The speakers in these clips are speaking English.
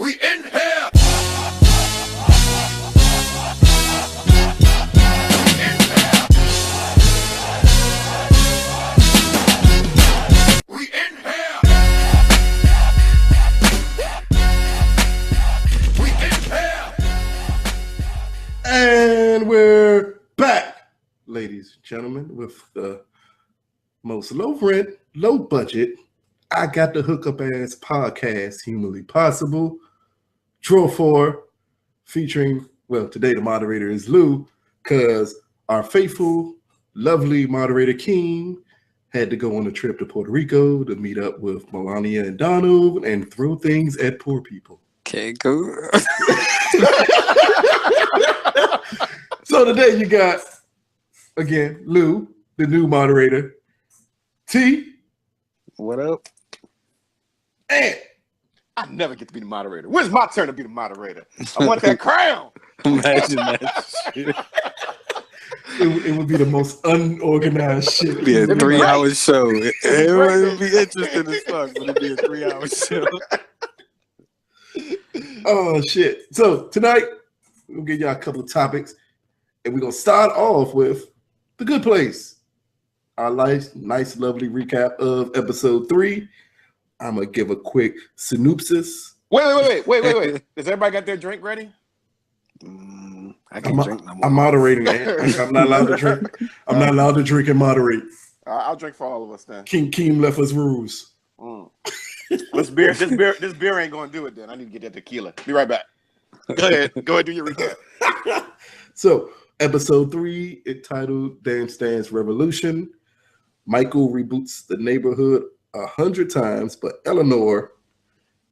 We in here. We in here. We in here. And we're back, ladies and gentlemen, with the most low rent, low budget, I got the hookup ass podcast humanly possible. Draw 4, featuring, well, today the moderator is Lou, because our faithful, lovely moderator Keem had to go on a trip to Puerto Rico to meet up with Melania and Donald and throw things at poor people. Okay, go. So today you got, again, Lou, the new moderator, T. What up? And I never get to be the moderator. When's my turn to be the moderator? I want that crown. Imagine that shit. it would be the most unorganized shit. It'd be a It'd be 3-hour great. show. It would be interesting as fuck, but it'd be a 3-hour show. Oh, shit. So tonight, we'll give y'all a couple of topics, and we're going to start off with The Good Place. Our nice, lovely recap of episode 3. I'm going to give a quick synopsis. Wait. Does everybody got their drink ready? I can't drink no more. I'm moderating. I'm not allowed to drink. I'm not allowed to drink and moderate. I'll drink for all of us then. Keem left us rules. This beer ain't gonna do it then. I need to get that tequila. Be right back. Go ahead, do your recap. So, episode 3, entitled Dance Dance Revolution. Michael reboots the neighborhood 100 times, but Eleanor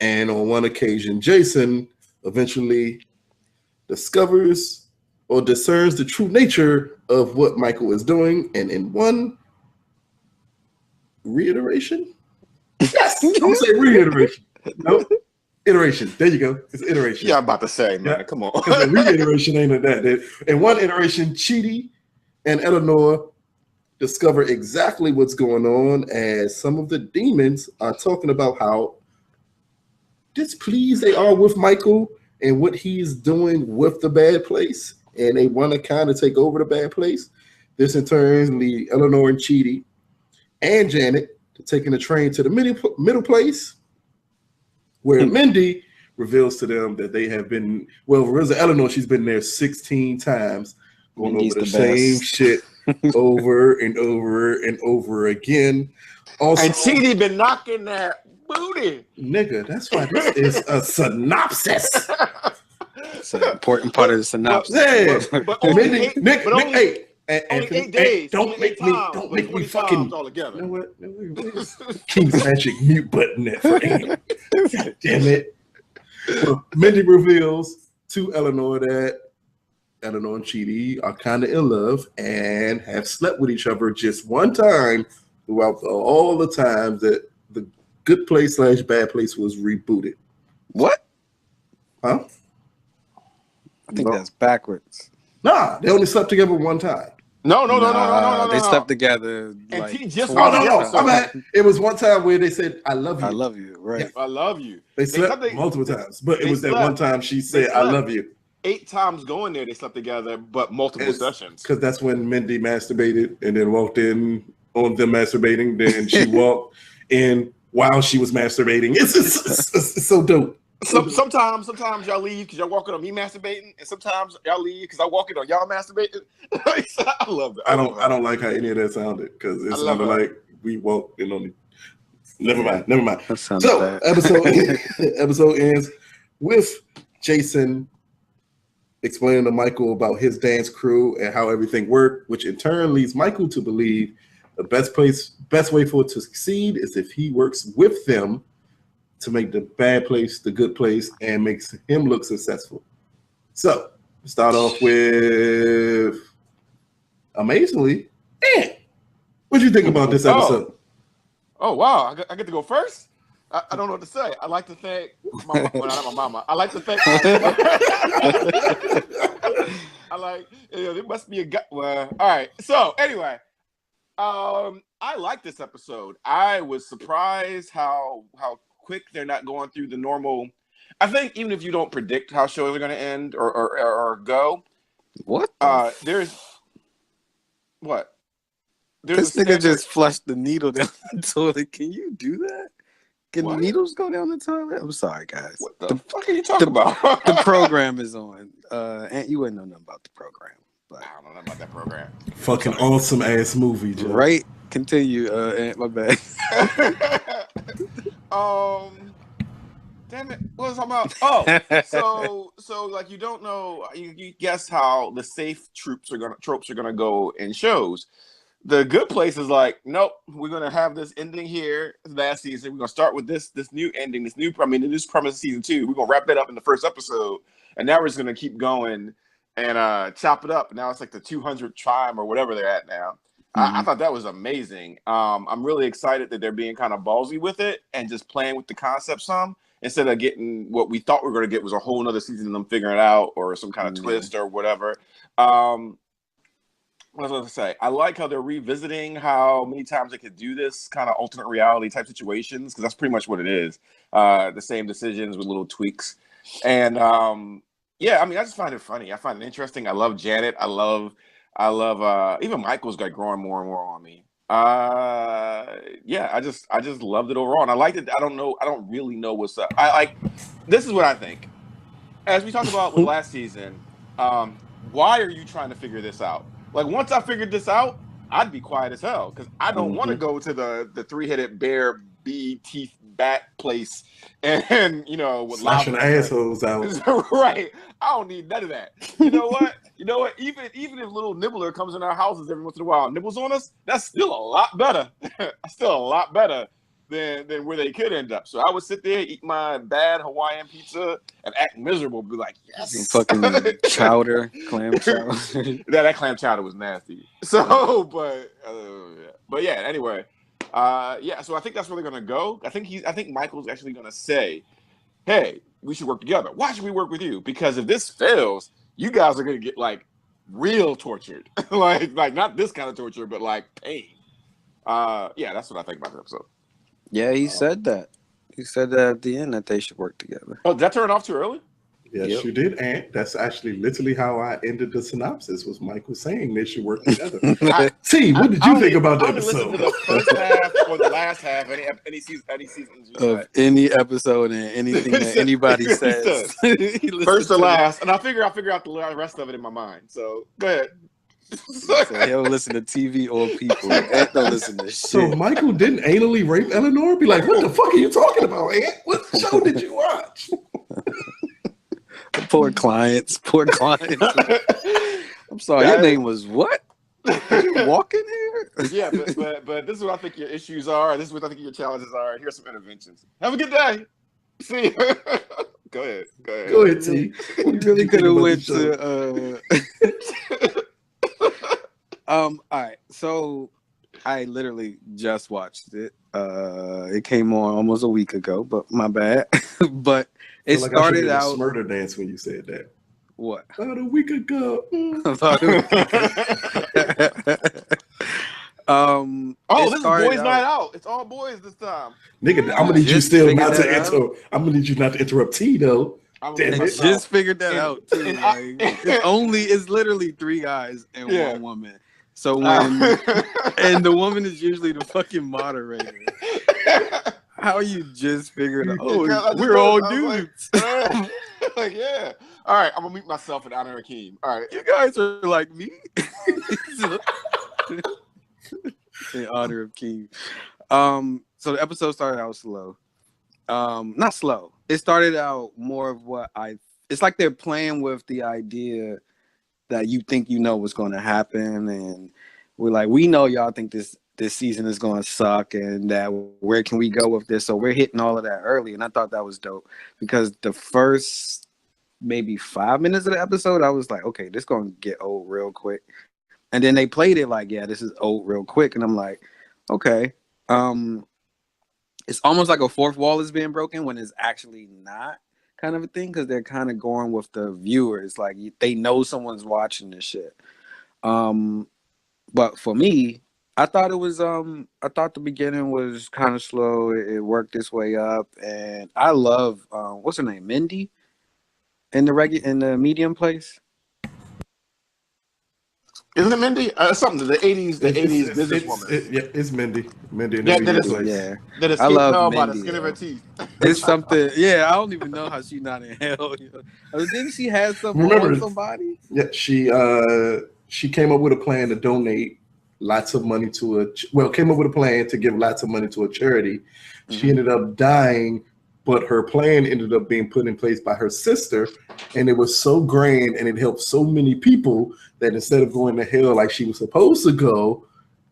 and on one occasion, Jason eventually discovers or discerns the true nature of what Michael is doing. And in one reiteration? Yes! Don't say reiteration. No, iteration. There you go. It's iteration. Yeah, I'm about to say, man. Come on. Because the reiteration ain't of that. In one iteration, Chidi and Eleanor discover exactly what's going on as some of the demons are talking about how displeased they are with Michael and what he's doing with the bad place, and they want to kind of take over the bad place. This in turn leads Eleanor and Chidi and Janet to taking the train to the middle place, where Mindy reveals to them that they have been, well, reveals to Eleanor she's been there 16 times, going Mindy's over the the same best. shit over and over and over again. Also, And Chidi been knocking that booty. nigga, that's why this is a synopsis. It's an important part of the synopsis. Yeah. But only Mindy, eight- Nick, but only- hey, Only Anthony, 8 days. don't only make 8 me, times, don't but make me 20 fucking. times altogether. You know what? King's magic mute button there for him. God damn it. Well, Mindy reveals to Eleanor that Eleanor and Chidi are kind of in love and have slept with each other just one time throughout all the times that the Good Place / Bad Place was rebooted. What? Huh? I think that's backwards. Nah, they only slept together one time. No. They slept together. And Like, T just Oh, no. Yeah, so- I'm at, it was one time where they said, I love you. I love you, right? I love you. They slept slept- multiple times, but it they was that slept. one time she said, They I slept. love you. 8 times going there, they slept together, but multiple sessions. Because that's when Mindy masturbated and then walked in on them masturbating. Then she walked in while she was masturbating. It's so dope. Sometimes y'all leave because y'all walking on me masturbating, and sometimes y'all leave because I walking on y'all masturbating. I love that. I don't like how any of that sounded because it I love sounded it. like we walked in on the. Never mind. That sounds So bad. episode ends with Jason explaining to Michael about his dance crew and how everything worked, which in turn leads Michael to believe the best way for it to succeed is if he works with them to make the bad place the good place and makes him look successful. So start off with amazingly, what do you think about this episode? Oh wow, I get to go first. I don't know what to say. I like to thank my mama. I like to thank. I like. There must be a guy. Well, all right. So anyway, I like this episode. I was surprised how quick they're not going through the normal I think even if you don't predict how shows are going to end or go, What? There's what? This nigga just flushed the needle down the toilet. Can you do that? Can what? needles go down the toilet? I'm sorry, guys. What the fuck are you talking about? The program is on. And you wouldn't know nothing about the program. But I don't know nothing about that program. Fucking awesome ass movie, Joe. Right? Continue, Aunt, my bad. Damn it! What was I talking about? Oh, so like you don't know. You guess how the safe tropes are gonna go in shows. The Good Place is like, nope, we're gonna have this ending here last season. We're gonna start with this new ending, this premise of season 2. We're gonna wrap that up in the first episode, and now we're just gonna keep going and chop it up. Now it's like the 200th time or whatever they're at now. I thought that was amazing. I'm really excited that they're being kind of ballsy with it and just playing with the concept some. Instead of getting what we thought we were going to get was a whole nother season of them figuring it out or some kind of twist or whatever. What was I going to say? I like how they're revisiting how many times they could do this kind of alternate reality type situations, because that's pretty much what it is. The same decisions with little tweaks. And yeah, I mean, I just find it funny. I find it interesting. I love Janet. I love even Michael's like growing more and more on me. Yeah, I just loved it overall, and I liked it. I don't really know what's up. This is what I think. As we talked about with last season, why are you trying to figure this out? Like, once I figured this out, I'd be quiet as hell, because I don't want to go to the 3-headed bear bee teeth bat place and with slashing assholes out. Right. I don't need none of that. You know what? Even if little nibbler comes in our houses every once in a while and nibbles on us, that's still a lot better. Than where they could end up. So I would sit there, eat my bad Hawaiian pizza, and act miserable. Be like, yes. Fucking chowder, clam chowder. that clam chowder was nasty. So, but yeah. Anyway, yeah. So I think that's where they're gonna go. I think Michael's actually gonna say, "Hey, we should work together. Why should we work with you? Because if this fails, you guys are gonna get like real tortured, like not this kind of torture, but like pain." Yeah, that's what I think about the episode. Yeah, he said that. He said that at the end that they should work together. Oh, did that turn off too early? Yes, you did, Ant. That's actually literally how I ended the synopsis, was Michael saying they should work together. T, what did you think about the episode? Listen to the first half or the last half, any seasons of any episode and anything that anybody says. First to last, and I figure out the rest of it in my mind. So go ahead. So he don't listen to TV or people. Ant don't listen to shit. So Michael didn't anally rape Eleanor? Be like, what the fuck are you talking about, Ant? What show did you watch? Poor clients. I'm sorry, your name was what? Did you walk in here? Yeah, but this is what I think your issues are. This is what I think your challenges are. Here's some interventions. Have a good day. See you. Go ahead, T. You really could have went to all right, so I literally just watched it. It came on almost a week ago, but my bad. But it started out murder dance when you said that. What? About a week ago. This is boys' night out. It's all boys this time. Nigga, I'm gonna need you still not to enter. I'm gonna need you not to interrupt T though. I just figured that out too. It's literally 3 guys and 1 woman. So when and the woman is usually the fucking moderator. How you just figured out? Oh, we're all dudes. Like, yeah. All right, I'm gonna mute myself in honor of Keem. All right, you guys are like me. In honor of Keem. So the episode started out slow. Not slow. It started out more of it's like they're playing with the idea that you think you know what's going to happen, and we're like, we know y'all think this season is going to suck, and that where can we go with this? So we're hitting all of that early, and I thought that was dope, because the first maybe 5 minutes of the episode, I was like, okay, this going to get old real quick. And then they played it like, yeah, this is old real quick, and I'm like, okay. It's almost like a fourth wall is being broken when it's actually not, kind of a thing, because they're kind of going with the viewers, like they know someone's watching this shit. But for me, I thought it was I thought the beginning was kind of slow. It worked its way up, and I love what's her name, Mindy, in the medium place. Isn't it Mindy? Something the '80s, the '80s businesswoman. Yeah, it's Mindy. Mindy in the Yeah, media place. Yeah, that I escaped love hell by the Mindy. skin of her teeth. It's something. Yeah, I don't even know how she's not in hell. Didn't she have some Remember, on somebody? Yeah, she came up with a plan to donate lots of money to came up with a plan to give lots of money to a charity. She ended up dying, but her plan ended up being put in place by her sister, and it was so grand and it helped so many people that instead of going to hell like she was supposed to go,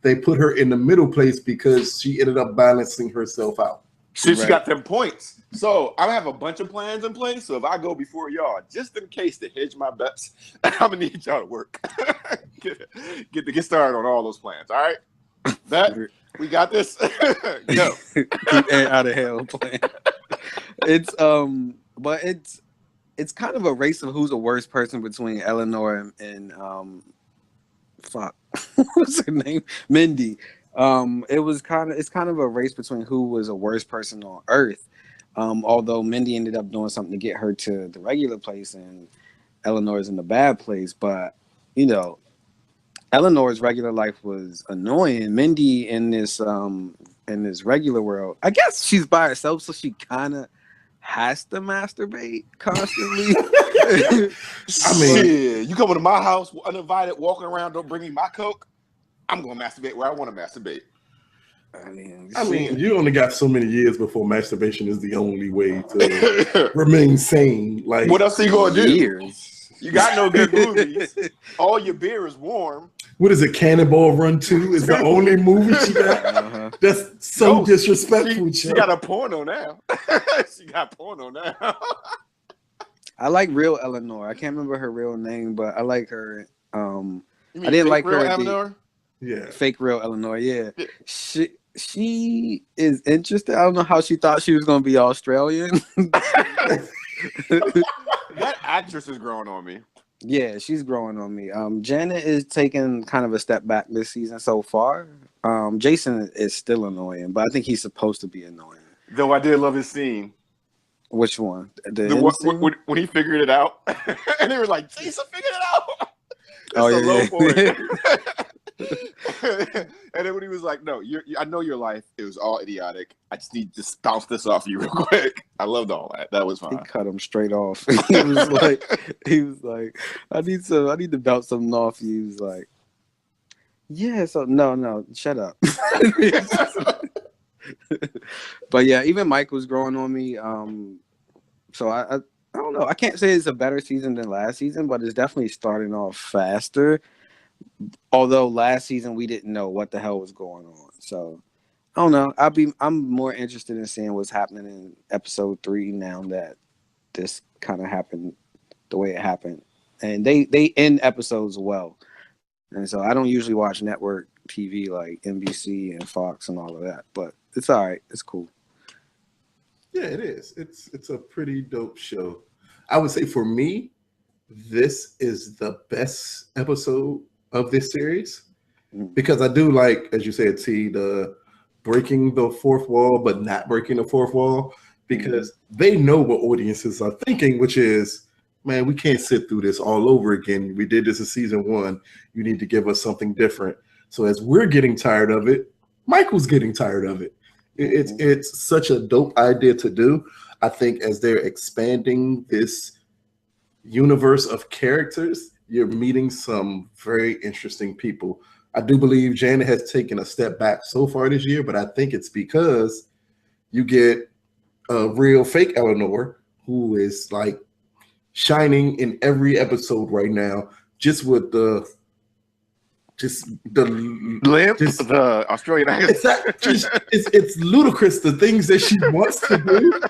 they put her in the middle place because she ended up balancing herself out. She got them points. So I have a bunch of plans in place. So if I go before y'all, just in case to hedge my bets, I'm gonna need y'all to work. get started on all those plans. All right, that we got this. Go. Keep out of hell plan. But it's kind of a race of who's the worst person between Eleanor and what's her name, Mindy. It's kind of a race between who was the worst person on Earth. Although Mindy ended up doing something to get her to the regular place, and Eleanor's in the bad place. But Eleanor's regular life was annoying. Mindy in this regular world, I guess she's by herself, so she kind of has to masturbate constantly. I mean, you come to my house uninvited, walking around, don't bring me my Coke. I'm gonna masturbate where I want to masturbate. I mean, you only got so many years before masturbation is the only way to remain sane. Like, what else are you gonna do? Years. You got no good movies. All your beer is warm. What is it? Cannonball Run 2 is the only movie she got. That's so disrespectful. She got a porno now. She got porno now. I like real Eleanor. I can't remember her real name, but I like her. I didn't like real her. Eleanor? Yeah, fake real Eleanor. Yeah, she is interesting. I don't know how she thought she was gonna be Australian. That actress is growing on me. Yeah, she's growing on me. Janet is taking kind of a step back this season so far. Jason is still annoying, but I think he's supposed to be annoying. Though I did love his scene. Which one? When he figured it out, and they were like, "Jason figured it out." Low point. And then when he was like, "No, I know your life. It was all idiotic. I just need to bounce this off you real quick." I loved all that. That was fine. He cut him straight off. he was like, I need to bounce something off you. He was like, yeah. So no, shut up. But yeah, even Mike was growing on me. So I don't know. I can't say it's a better season than last season, but it's definitely starting off faster. Although last season we didn't know what the hell was going on, so I don't know. I'm more interested in seeing what's happening in episode 3 now that this kind of happened the way it happened, and they end episodes well, and so I don't usually watch network TV like NBC and Fox and all of that, but it's all right. It's cool. Yeah, it is. It's a pretty dope show. I would say for me, this is the best episode of this series because I do like, as you said, T, the breaking the fourth wall, but not breaking the fourth wall because they know what audiences are thinking, which is, man, we can't sit through this all over again. We did this in season 1. You need to give us something different. So as we're getting tired of it, Michael's getting tired of it. It's such a dope idea to do. I think as they're expanding this universe of characters, you're meeting some very interesting people. I do believe Janet has taken a step back so far this year, but I think it's because you get a real fake Eleanor who is like shining in every episode right now, just with the Australian accent. It's ludicrous the things that she wants to do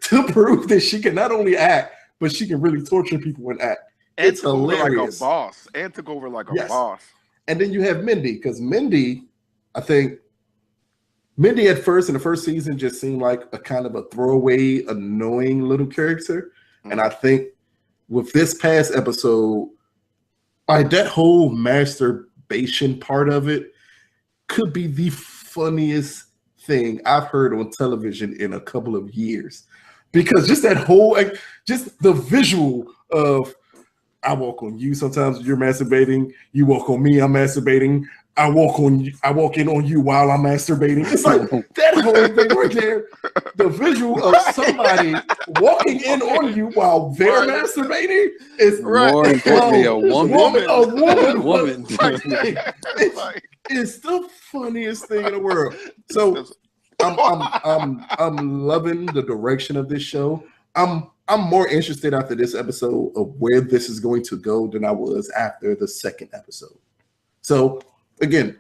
to prove that she can not only act, but she can really torture people and act. It's hilarious. Like a boss, and took over like a boss. And then you have Mindy, because Mindy, I think Mindy at first in the first season just seemed like a kind of a throwaway, annoying little character. And I think with this past episode, that whole masturbation part of it could be the funniest thing I've heard on television in a couple of years. Because just that whole, just the visual of, I walk on you sometimes you're masturbating, you walk on me, I'm masturbating, I walk in on you while I'm masturbating. It's like that whole thing right there. The visual of somebody walking in on you while they're masturbating is more importantly a woman. It's the funniest thing in the world. So I'm loving the direction of this show. I'm more interested after this episode of where this is going to go than I was after the second episode. So again,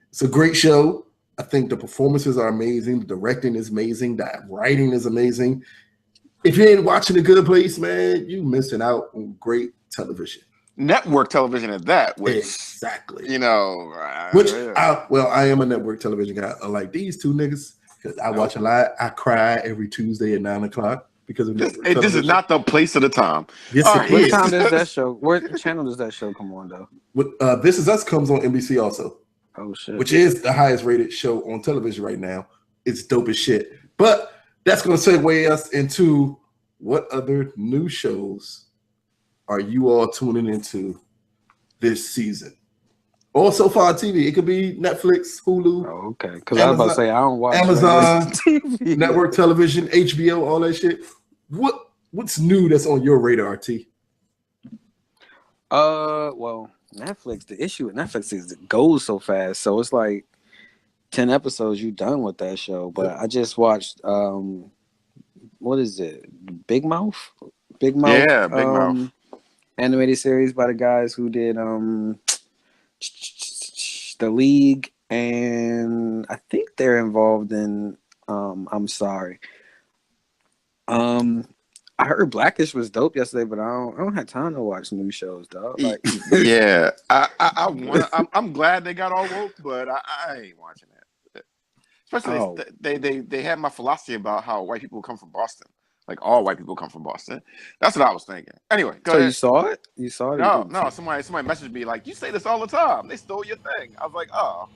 it's a great show. I think the performances are amazing. The directing is amazing. The writing is amazing. If you ain't watching The Good Place, man, you missing out on great television. Network television at that, which exactly, you know, I am a network television guy. Unlike these two niggas, because I watch a lot. I cry every Tuesday at 9:00 because of this is not the place of the time. Yes, what time does that show? What channel does that show come on though? This Is Us comes on NBC also. Oh shit! Which is the highest rated show on television right now. It's dope as shit. But that's going to segue us into what other new shows are you all tuning into this season? Or so far TV. It could be Netflix, Hulu. Oh, okay. Because I was about to say I don't watch Amazon, network television, HBO, all that shit. What's new that's on your radar, T? Well, Netflix. The issue with Netflix is it goes so fast. So it's like 10 episodes, you done with that show. But I just watched what is it? Big Mouth? Big Mouth. Yeah, Big Mouth. Animated series by the guys who did The League, and I think they're involved in I'm Sorry. I heard Blackish was dope yesterday, but I don't have time to watch new shows, dog. Like, yeah, I'm glad they got all woke, but I ain't watching that. Especially they had my philosophy about how white people come from Boston. Like all white people come from Boston. That's what I was thinking. Anyway, go ahead. You saw it? You saw it? No. Somebody messaged me like, "You say this all the time. They stole your thing." I was like, "Oh,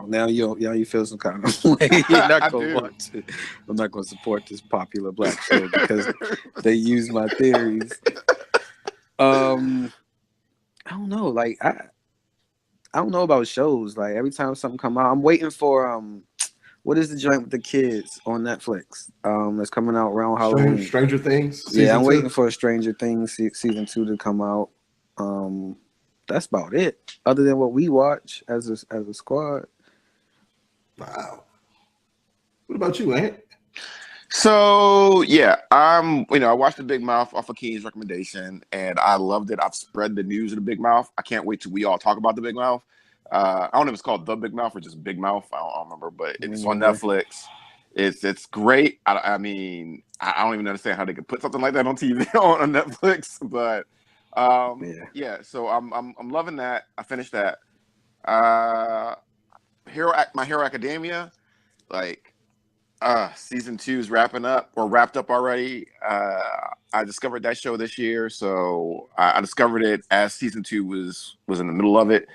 now you feel some kind of way. You're not gonna watch it. I'm not gonna support this popular black show because they use my theories." I don't know. Like I don't know about shows. Like every time something come out, I'm waiting for what is the joint with the kids on Netflix? That's coming out around Halloween. Stranger Things. Yeah, I'm waiting for Stranger Things season 2 to come out. That's about it. Other than what we watch as a squad. Wow. What about you, Ant? So yeah, I watched The Big Mouth off of Keem's recommendation, and I loved it. I've spread the news of The Big Mouth. I can't wait till we all talk about The Big Mouth. I don't know if it's called The Big Mouth or just Big Mouth. I don't remember, but it's on Netflix. It's great. I mean, I don't even understand how they could put something like that on TV on Netflix, but yeah. So I'm loving that. I finished that. My Hero Academia, like season 2 is wrapping up or wrapped up already. I discovered that show this year, so I discovered it as season 2 was in the middle of it.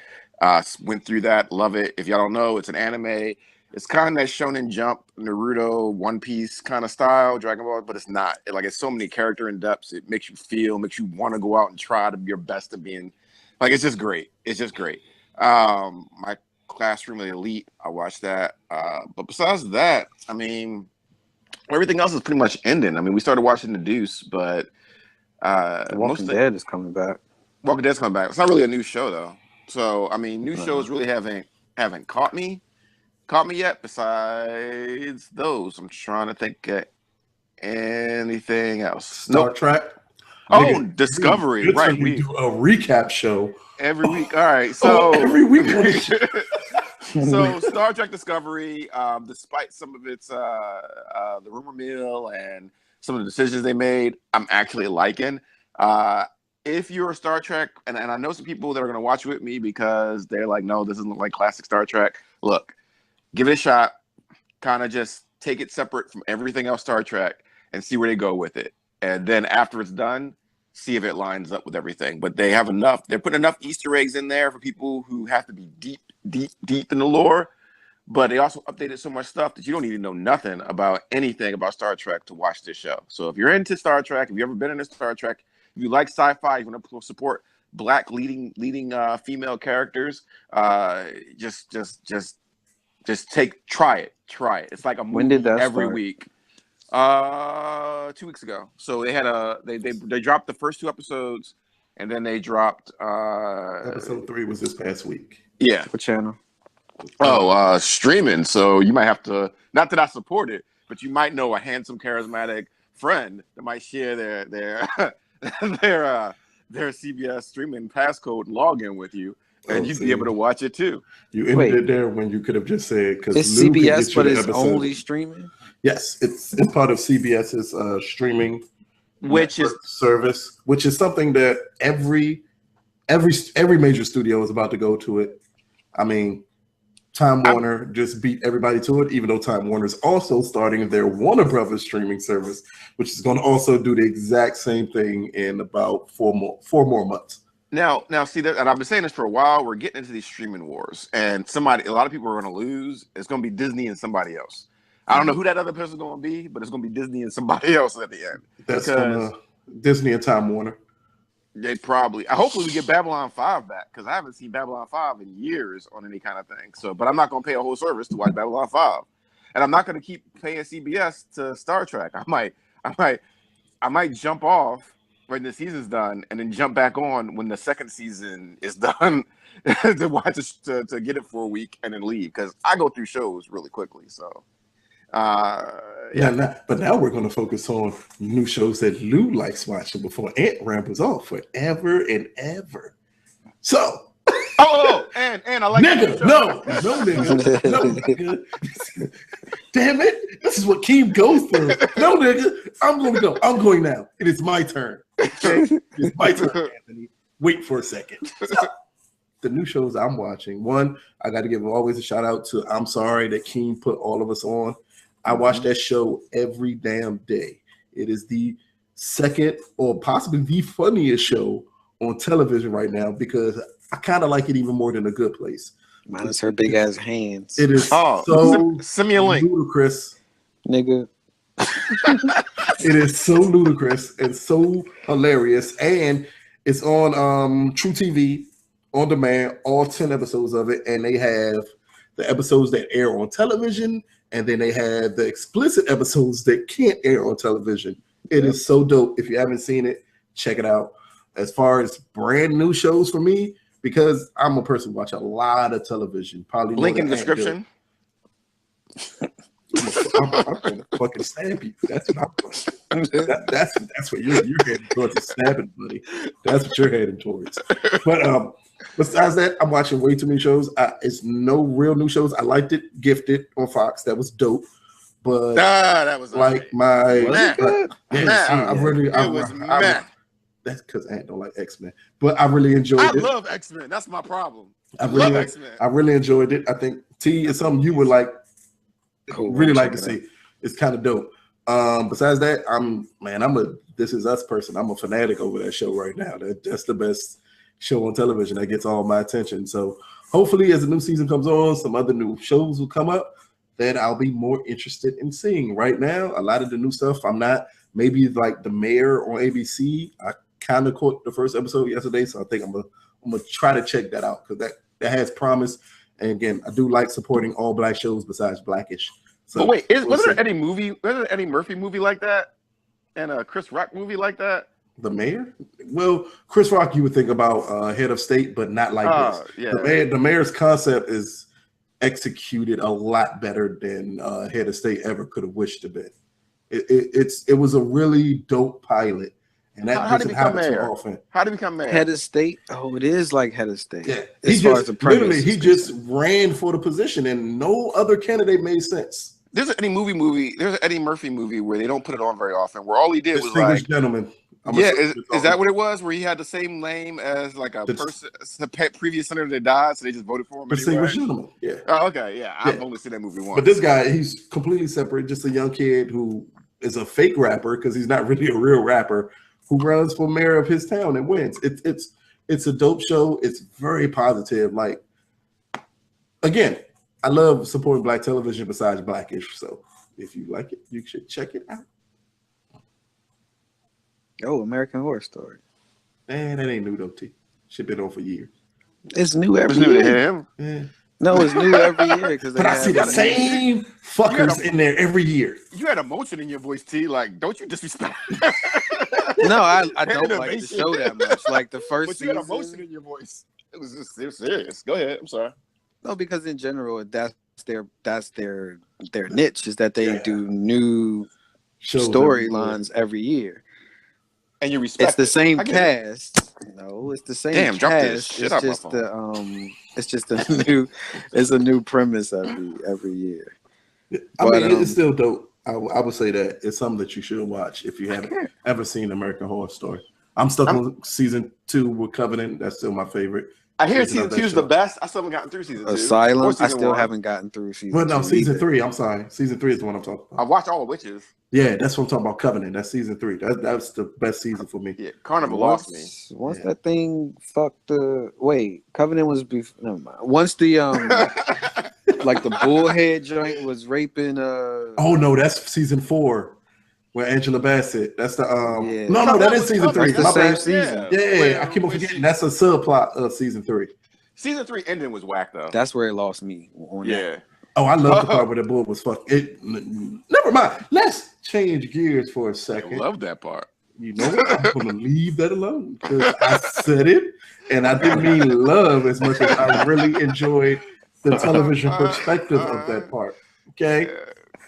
Went through that, love it. If y'all don't know, it's an anime. It's kind of that Shonen Jump, Naruto, One Piece kind of style, Dragon Ball, but it's not. It's so many character in depths. It makes you want to go out and try to be your best at being. Like, it's just great. It's just great. My Classroom of the Elite, I watched that. But besides that, I mean, everything else is pretty much ending. I mean, we started watching The Deuce, but Walking Dead is coming back. Walking Dead's coming back. It's not really a new show though. So I mean, new shows really haven't caught me yet. Besides those, I'm trying to think of anything else. Star Trek. Oh, Discovery. Right. We do a recap show every week. All right. So every week. So Star Trek Discovery, despite some of its the rumor mill and some of the decisions they made, I'm actually liking. If you're a Star Trek, and I know some people that are going to watch with me because they're like, no, this doesn't look like classic Star Trek. Look, give it a shot. Kind of just take it separate from everything else Star Trek and see where they go with it. And then after it's done, see if it lines up with everything. But they have enough. They're putting enough Easter eggs in there for people who have to be deep in the lore. But they also updated so much stuff that you don't need to know nothing about anything about Star Trek to watch this show. So if you're into Star Trek, if you've ever been into Star Trek, if you like sci-fi, you want to support Black leading female characters, just try it. It's like a movie When did that every start? week. 2 weeks ago. So they had they dropped the first 2 episodes, and then they dropped Episode 3 was this past week. Yeah. What channel? Streaming. So you might have to, not that I support it, but you might know a handsome, charismatic friend that might share their CBS streaming passcode and login with you, and you'd be able to watch it too. You ended it there when you could have just said, because it's CBS, but it's only streaming. Yes, it's part of CBS's streaming, which is service, which is something that every major studio is about to go to it. I mean, Time Warner just beat everybody to it, even though Time Warner is also starting their Warner Brothers streaming service, which is going to also do the exact same thing in about 4 more months. Now, see that, and I've been saying this for a while. We're getting into these streaming wars, and a lot of people are going to lose. It's going to be Disney and somebody else. I don't know who that other person is going to be, but it's going to be Disney and somebody else at the end. That's Disney and Time Warner. They probably. Hopefully, we get Babylon 5 back, because I haven't seen Babylon 5 in years on any kind of thing. So, but I'm not going to pay a whole service to watch Babylon 5, and I'm not going to keep paying CBS to Star Trek. I might jump off when the season's done, and then jump back on when the second season is done to watch to get it for a week and then leave, because I go through shows really quickly. So. But now we're going to focus on new shows that Lou likes watching before Ant rambles off forever and ever. So, and I like nigga, no, nigga. Damn it, this is what Keem goes through. No, nigga, I'm going to go. I'm going now. It is my turn. Okay, it's my turn, Anthony. Wait for a second. So, the new shows I'm watching. One, I got to give always a shout out to I'm Sorry that Keem put all of us on. I watch that show every damn day. It is the second or possibly the funniest show on television right now, because I kind of like it even more than A Good Place. Minus her big ass hands. It is so send me a link. ludicrous. Nigga. It is so ludicrous and so hilarious. And it's on True TV on demand, all 10 episodes of it. And they have the episodes that air on television, and then they have the explicit episodes that can't air on television. It is so dope. If you haven't seen it, check it out. As far as brand new shows for me, because I'm a person who watch a lot of television. Probably link in the description. I'm going to fucking stab you. That's what I'm doing. That's what you're heading towards, a stabbing, buddy. That's what you're heading towards. But besides that, I'm watching way too many shows. It's no real new shows. I liked it. Gifted on Fox. That was dope. But that was like that's because I don't like X-Men. But I really enjoyed it. I love X-Men. That's my problem. I love X-Men. I really enjoyed it. I think T is something you would like. Cool. Really like to see. It's kind of dope. Besides that, I'm a This Is Us person. I'm a fanatic over that show right now. That's the best show on television that gets all my attention. So hopefully as the new season comes on, some other new shows will come up that I'll be more interested in seeing. Right now, a lot of the new stuff I'm not. Maybe like The Mayor on ABC. I kind of caught the first episode yesterday, so I think I'm gonna try to check that out, because that has promise. And again, I do like supporting all Black shows besides Blackish. So, but wait, wasn't there any Eddie Murphy movie like that, and a Chris Rock movie like that? The Mayor? Well, Chris Rock, you would think about Head of State, but not like this. Yeah. The Mayor's concept is executed a lot better than Head of State ever could have wished to be. It was a really dope pilot. And that how did he become mayor? How did he become mayor? Head of State? Oh, it is like Head of State. Yeah. As far as the premise, he just ran for the position, and no other candidate made sense. There's an Eddie Murphy movie where they don't put it on very often, where all he did was Distinguished Gentleman. Is that what it was? Where he had the same name as like a previous senator that died, so they just voted for him anyway? Distinguished Gentleman. Yeah. Oh, okay. Yeah. I've only seen that movie once. But this guy, he's completely separate. Just a young kid who is a fake rapper, because he's not really a real rapper, who runs for mayor of his town and wins. It's a dope show. It's very positive. Like, again, I love supporting Black television besides Blackish. So if you like it, you should check it out. Oh, American Horror Story. Man, that ain't new though, T. Shit been on for years. It's new every It's new to year. him. Yeah. No, it's new every year. But I see the same fuckers in there every year. You had emotion in your voice, T. Like, don't you disrespect? No, I don't like the show that much. Like the first But you had season. emotion in your voice. It was serious. Go ahead. I'm sorry. No, because in general, that's their niche is that they do new storylines every year. And you respect. It's the same it. cast. No, it's the same Damn, drop this cast. shit It's out my just phone. it's just a new premise every year. I mean, it's still dope. I would say that it's something that you should watch if you haven't ever seen American Horror Story. I'm stuck on season 2 with Covenant. That's still my favorite. I hear season 2 is the best. I still haven't gotten through season 2. Asylum. I still haven't gotten through season 2. Well, no, season either. 3. I'm sorry. Season 3 is the one I'm talking about. I watched all the witches. Yeah, that's what I'm talking about. Covenant. That's season 3. That's the best season for me. Yeah, Carnival lost me. Once that thing fucked the Covenant was before. Never mind. Once the like the bullhead joint was raping. Oh no, that's season 4. Where Angela Bassett. That's the No, that is season 3. That's the same season. Yeah, I keep on forgetting. That's a subplot of season 3. Season 3 ending was whack though. That's where it lost me. Yeah. Oh, I love the part where the bull was fucked. Never mind. Let's change gears for a second. I love that part. You know what? I'm gonna leave that alone because I said it, and I didn't mean love as much as I really enjoyed the television perspective of that part. Okay.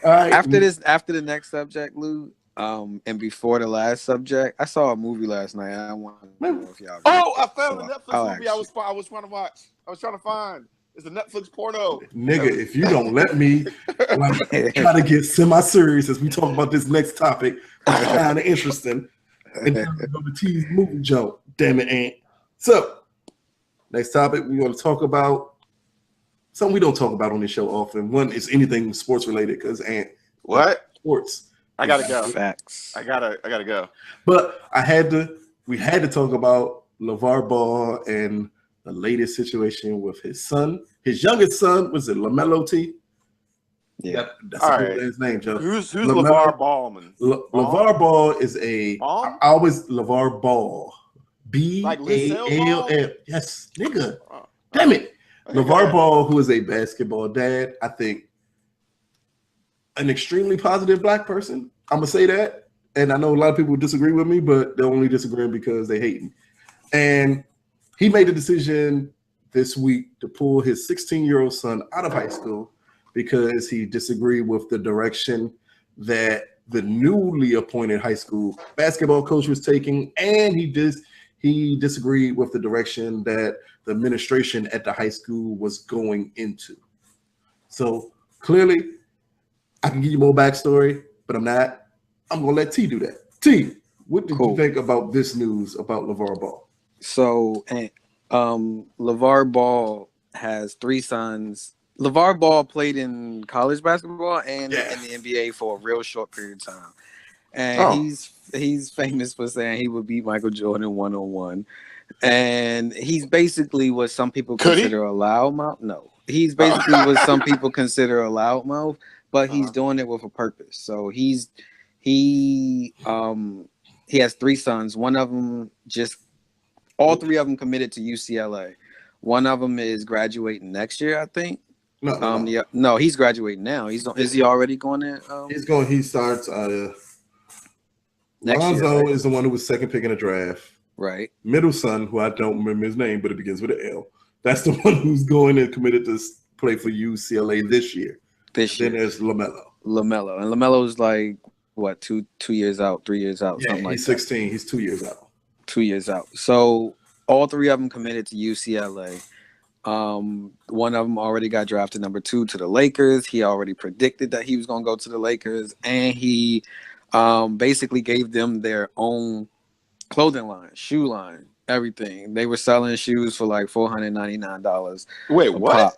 All right. After the next subject, Lou, and before the last subject, I saw a movie last night. I want to know if y'all. I found a Netflix movie I was trying to watch. I was trying to find. It's a Netflix porno. Nigga, if you don't let me try to get semi-serious as we talk about this next topic, it's kind of interesting. And then we go to T's movie joke. Damn it, Aunt. So, next topic, we're going to talk about something we don't talk about on this show often. One is anything sports related because Aunt. What? Sports. I gotta go. Facts. I gotta go. But we had to talk about LaVar Ball and the latest situation with his son. His youngest son, was it LaMelo T? Yeah. That's a good man's name, Joe. Who's LaVar Ballman? LaVar Ball is LaVar Ball. B-A-L-L. Yes, nigga. Damn it. LaVar Ball, who is a basketball dad, I think an extremely positive black person. I'm gonna say that. And I know a lot of people disagree with me, but they're only disagreeing because they hate me. And he made a decision this week to pull his 16-year-old son out of high school because he disagreed with the direction that the newly appointed high school basketball coach was taking, and he disagreed with the direction that the administration at the high school was going into. So clearly, I can give you more backstory, but I'm not. I'm gonna let T do that. T, what did you think about this news about LaVar Ball? So, LaVar Ball has 3 sons. LaVar Ball played in college basketball and in the NBA for a real short period of time. And he's famous for saying he would beat Michael Jordan 1-on-1. And he's basically what some people consider a loudmouth. No. He's basically what some people consider a loudmouth, but he's doing it with a purpose. So he has 3 sons. One of them all 3 of them committed to UCLA. One of them is graduating next year, I think. No, he's graduating now. Is he already going there? He starts next Lonzo year. is the one who was second pick in the draft. Right. Middle son, who I don't remember his name, but it begins with an L. That's the one who's going and committed to play for UCLA this year. Then there's LaMelo. And LaMelo's like what, 2 years out, 3 years out, something like that. He's 16. He's 2 years out. 2 years out. So all 3 of them committed to UCLA. One of them already got drafted number 2 to the Lakers. He already predicted that he was going to go to the Lakers, and he basically gave them their own clothing line, shoe line, everything. They were selling shoes for like $499. Wait, what? Pop.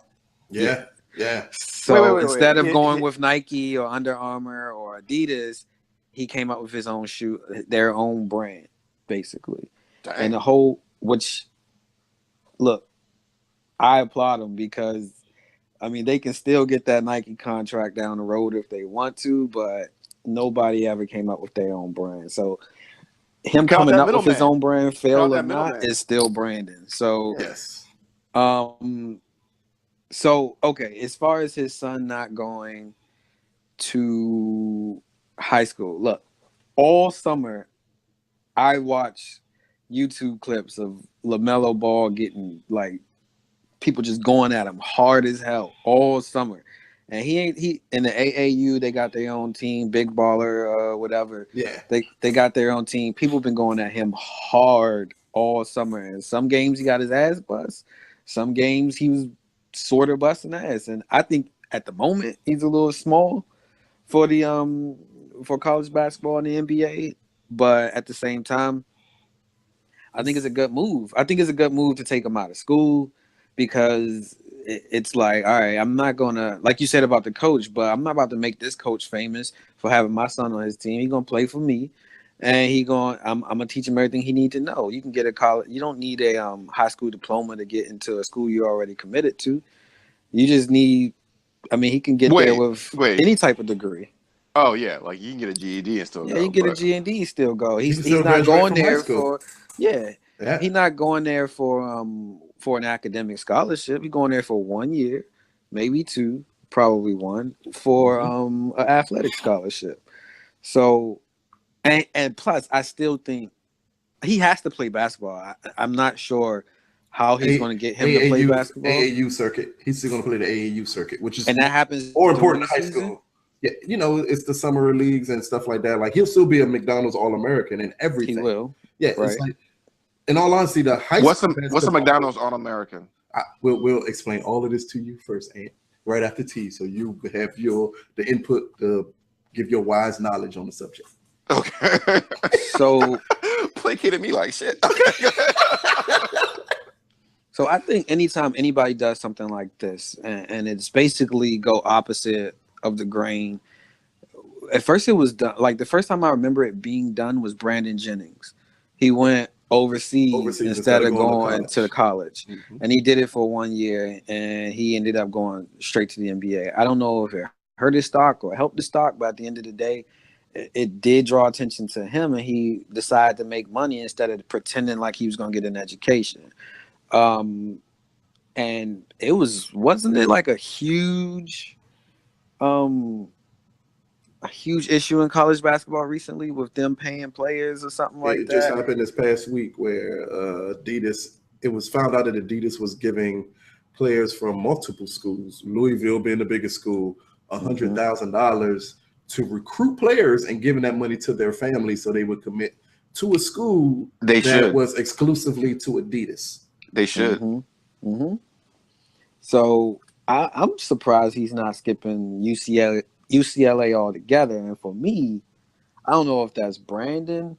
Yeah. So instead of going with Nike or Under Armour or Adidas, he came up with his own shoe, their own brand. basically. Dang. And the whole, which, look, I applaud them because, I mean, they can still get that Nike contract down the road if they want to, but nobody ever came up with their own brand. So him Cut out coming that up with his middleman. own brand, Cut out fail or that not, middleman. is still Brandon. So, Yes. So okay, as far as his son not going to high school, look, all summer I watch YouTube clips of LaMelo Ball getting like people just going at him hard as hell all summer. And he in the AAU, they got their own team, Big Baller, whatever. Yeah. They got their own team. People been going at him hard all summer. And some games he got his ass bust. Some games he was sort of busting ass. And I think at the moment he's a little small for the for college basketball in the NBA. But at the same time, I think it's a good move. I think it's a good move to take him out of school because it's like, all right, I'm not gonna, like you said about the coach, but I'm not about to make this coach famous for having my son on his team. He's gonna play for me, and I'm gonna teach him everything he needs to know. You can get a college. You don't need a high school diploma to get into a school you're already committed to. You just need. I mean, he can get there with any type of degree. Oh yeah, like you can get a GED and still Yeah, go. you get a GED, still go. He's still not graduate going from high there school. for he's not going there for an academic scholarship. He's going there for 1 year, maybe 2, probably 1 for an athletic scholarship. So and plus I still think he has to play basketball. I'm not sure how he's going to get him to play basketball. AAU circuit. He's still going to play the AAU circuit, which is and that happens more important than high season? school. Yeah, you know, it's the summer leagues and stuff like that. Like he'll still be a McDonald's All-American and everything. He will. Yeah, right. It's like, in all honesty, the high what's school. What's a McDonald's All-American? We'll explain all of this to you first, and right after T, so you have the input to give your wise knowledge on the subject. Okay. So placated me like shit. Okay. So I think anytime anybody does something like this, and it's basically go opposite of the grain. At first, it was done. Like the first time I remember it being done was Brandon Jennings. He went overseas instead of going to college, and he did it for 1 year, and he ended up going straight to the NBA. I don't know if it hurt his stock or helped the stock, but at the end of the day, it did draw attention to him, and he decided to make money instead of pretending like he was going to get an education. And it wasn't it like a huge issue in college basketball recently with them paying players or something like that? It just happened this past week where Adidas, it was found out that Adidas was giving players from multiple schools, Louisville being the biggest school, $100,000 to recruit players and giving that money to their families so they would commit to a school that was exclusively to Adidas. They should. So I'm surprised he's not skipping UCLA altogether. And for me, I don't know if that's Brandon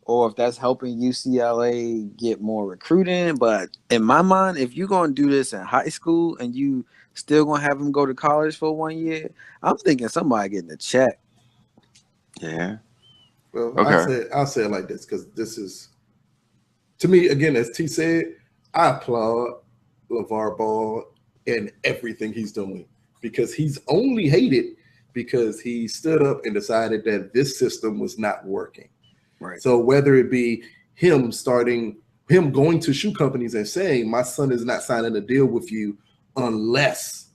or if that's helping UCLA get more recruiting. But in my mind, if you're going to do this in high school and you still going to have him go to college for 1 year, I'm thinking somebody getting a check. Yeah. Well, okay. I'll say it like this because this is, to me, again, as T said, I applaud LaVar Ball and everything he's doing because he's only hated because he stood up and decided that this system was not working. Right. So whether it be him going to shoe companies and saying, my son is not signing a deal with you unless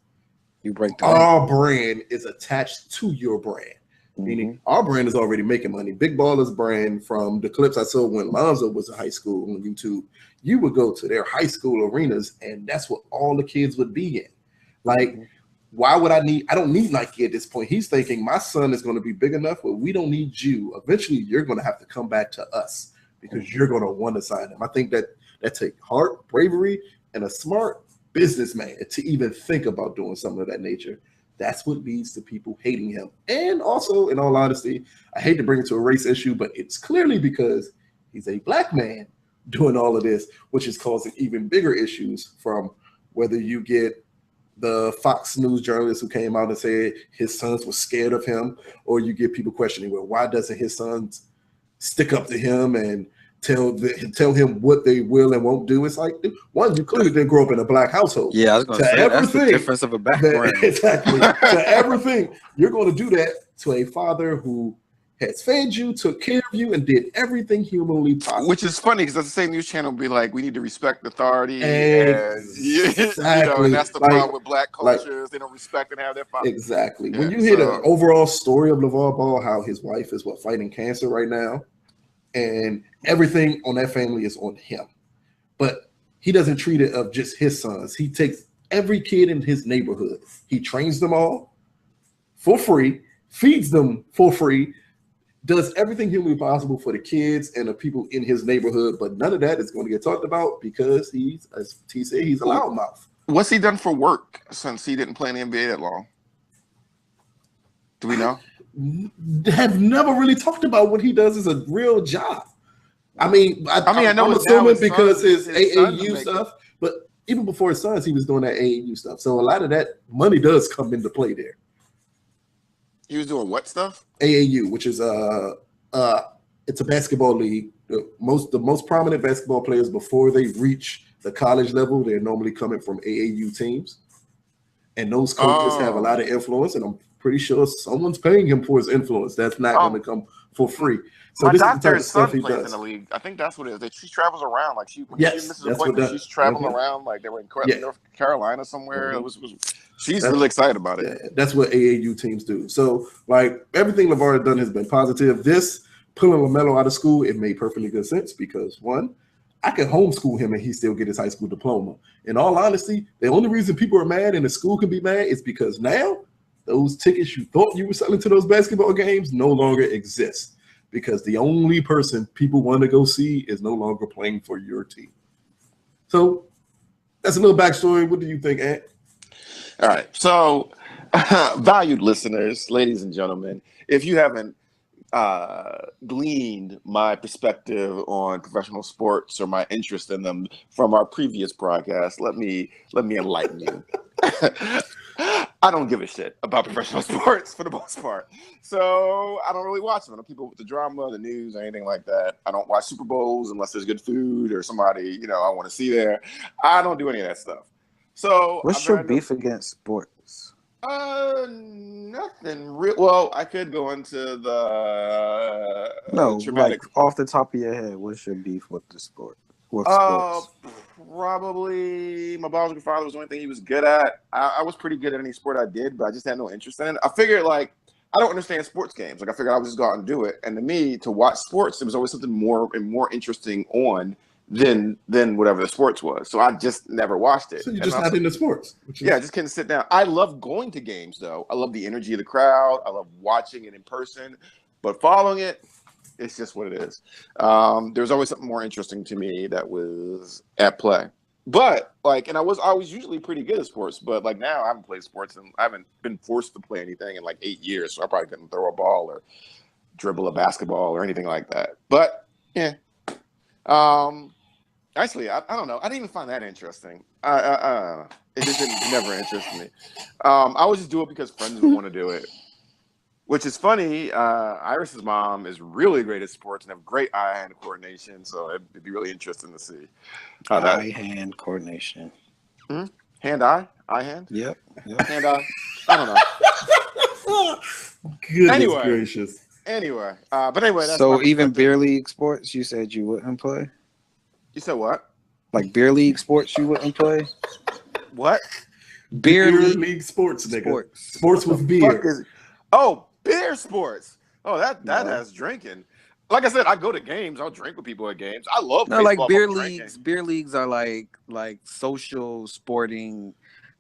you break the our brand is attached to your brand. Meaning our brand is already making money. Big Baller's brand, from the clips I saw when Lonzo was in high school on YouTube, you would go to their high school arenas and that's what all the kids would be in. Like, why would I don't need Nike at this point. He's thinking my son is going to be big enough, but we don't need you. Eventually you're going to have to come back to us because you're going to want to sign him. I think that takes heart, bravery, and a smart businessman to even think about doing something of that nature. That's what leads to people hating him. And also, in all honesty, I hate to bring it to a race issue, but it's clearly because he's a black man doing all of this, which is causing even bigger issues, from whether you get the Fox News journalist who came out and said his sons were scared of him, or you get people questioning, well, why doesn't his sons stick up to him and tell him what they will and won't do. It's like, one, you clearly didn't grow up in a black household. Yeah, I was going to say that's the difference of a background. Exactly. To everything, you're going to do that to a father who has fed you, took care of you, and did everything humanly possible. Which is funny because the same news channel would be like, we need to respect authority. Exactly. And that's the problem with black cultures. They don't respect and have their father. Exactly. When you hear the overall story of LaVar Ball, how his wife is fighting cancer right now, and everything on that family is on him. But he doesn't treat it of just his sons. He takes every kid in his neighborhood. He trains them all for free, feeds them for free, does everything humanly possible for the kids and the people in his neighborhood, but none of that is going to get talked about because he's, as T said, he's a loudmouth. What's he done for work since he didn't play in the NBA that long? Do we know? Have never really talked about what he does as a real job. I mean, I know I'm assuming because his AAU stuff, but even before his sons, he was doing that AAU stuff. So a lot of that money does come into play there. He was doing what stuff? AAU, which is it's a basketball league. The most prominent basketball players before they reach the college level, they're normally coming from AAU teams, and those coaches have a lot of influence. And I'm pretty sure someone's paying him for his influence. That's not going to come for free. So this is the type of stuff he does. In the league. I think that's what it is. She travels around like she misses an appointment. She's traveling around like they were in North Carolina somewhere. She's really excited about it. Yeah, that's what AAU teams do. So like everything LaVar has done has been positive. This pulling LaMelo out of school, it made perfectly good sense because one, I could homeschool him and he still get his high school diploma. In all honesty, the only reason people are mad and the school can be mad is because now those tickets you thought you were selling to those basketball games no longer exist because the only person people want to go see is no longer playing for your team. So that's a little backstory. What do you think, Ant? All right. So, valued listeners, ladies and gentlemen, if you haven't gleaned my perspective on professional sports or my interest in them from our previous broadcast, let me enlighten you. I don't give a shit about professional sports for the most part. So I don't really watch them. I don't keep up with the drama, the news, or anything like that. I don't watch Super Bowls unless there's good food or somebody, I want to see there. I don't do any of that stuff. So what's your beef against sports? Nothing real. Well, I could go into the like off the top of your head, what's your beef with the sport? With sports? Probably my biological father was the only thing he was good at. I was pretty good at any sport I did, but I just had no interest in it. I figured I don't understand sports games. I figured I would just go out and do it. And to me, to watch sports, there was always something more interesting on than whatever the sports was. So I just never watched it. So you're just not into sports? Yeah, I just couldn't sit down. I love going to games, though. I love the energy of the crowd. I love watching it in person. But following it, it's just what it is. There's always something more interesting to me that was at play. But and I was usually pretty good at sports, but now I haven't played sports and I haven't been forced to play anything in 8 years. So I probably couldn't throw a ball or dribble a basketball or anything like that. But yeah. Actually, I don't know. I didn't even find that interesting. It just never interested me. I would just do it because friends would want to do it. Which is funny. Iris's mom is really great at sports and have great eye-hand coordination, so it'd be really interesting to see. Eye-hand coordination. Hand-eye? Eye-hand? Yep. Hand-eye? I don't know. Goodness gracious. Anyway, but anyway. That's so even beer league sports, you said you wouldn't play? You said what? Like beer league sports, you wouldn't play? What? Beer league sports, nigga. Sports with beer. Beer sports. Oh, that has drinking. Like I said, I go to games. I'll drink with people at games. I love baseball, beer leagues. Beer leagues are like social sporting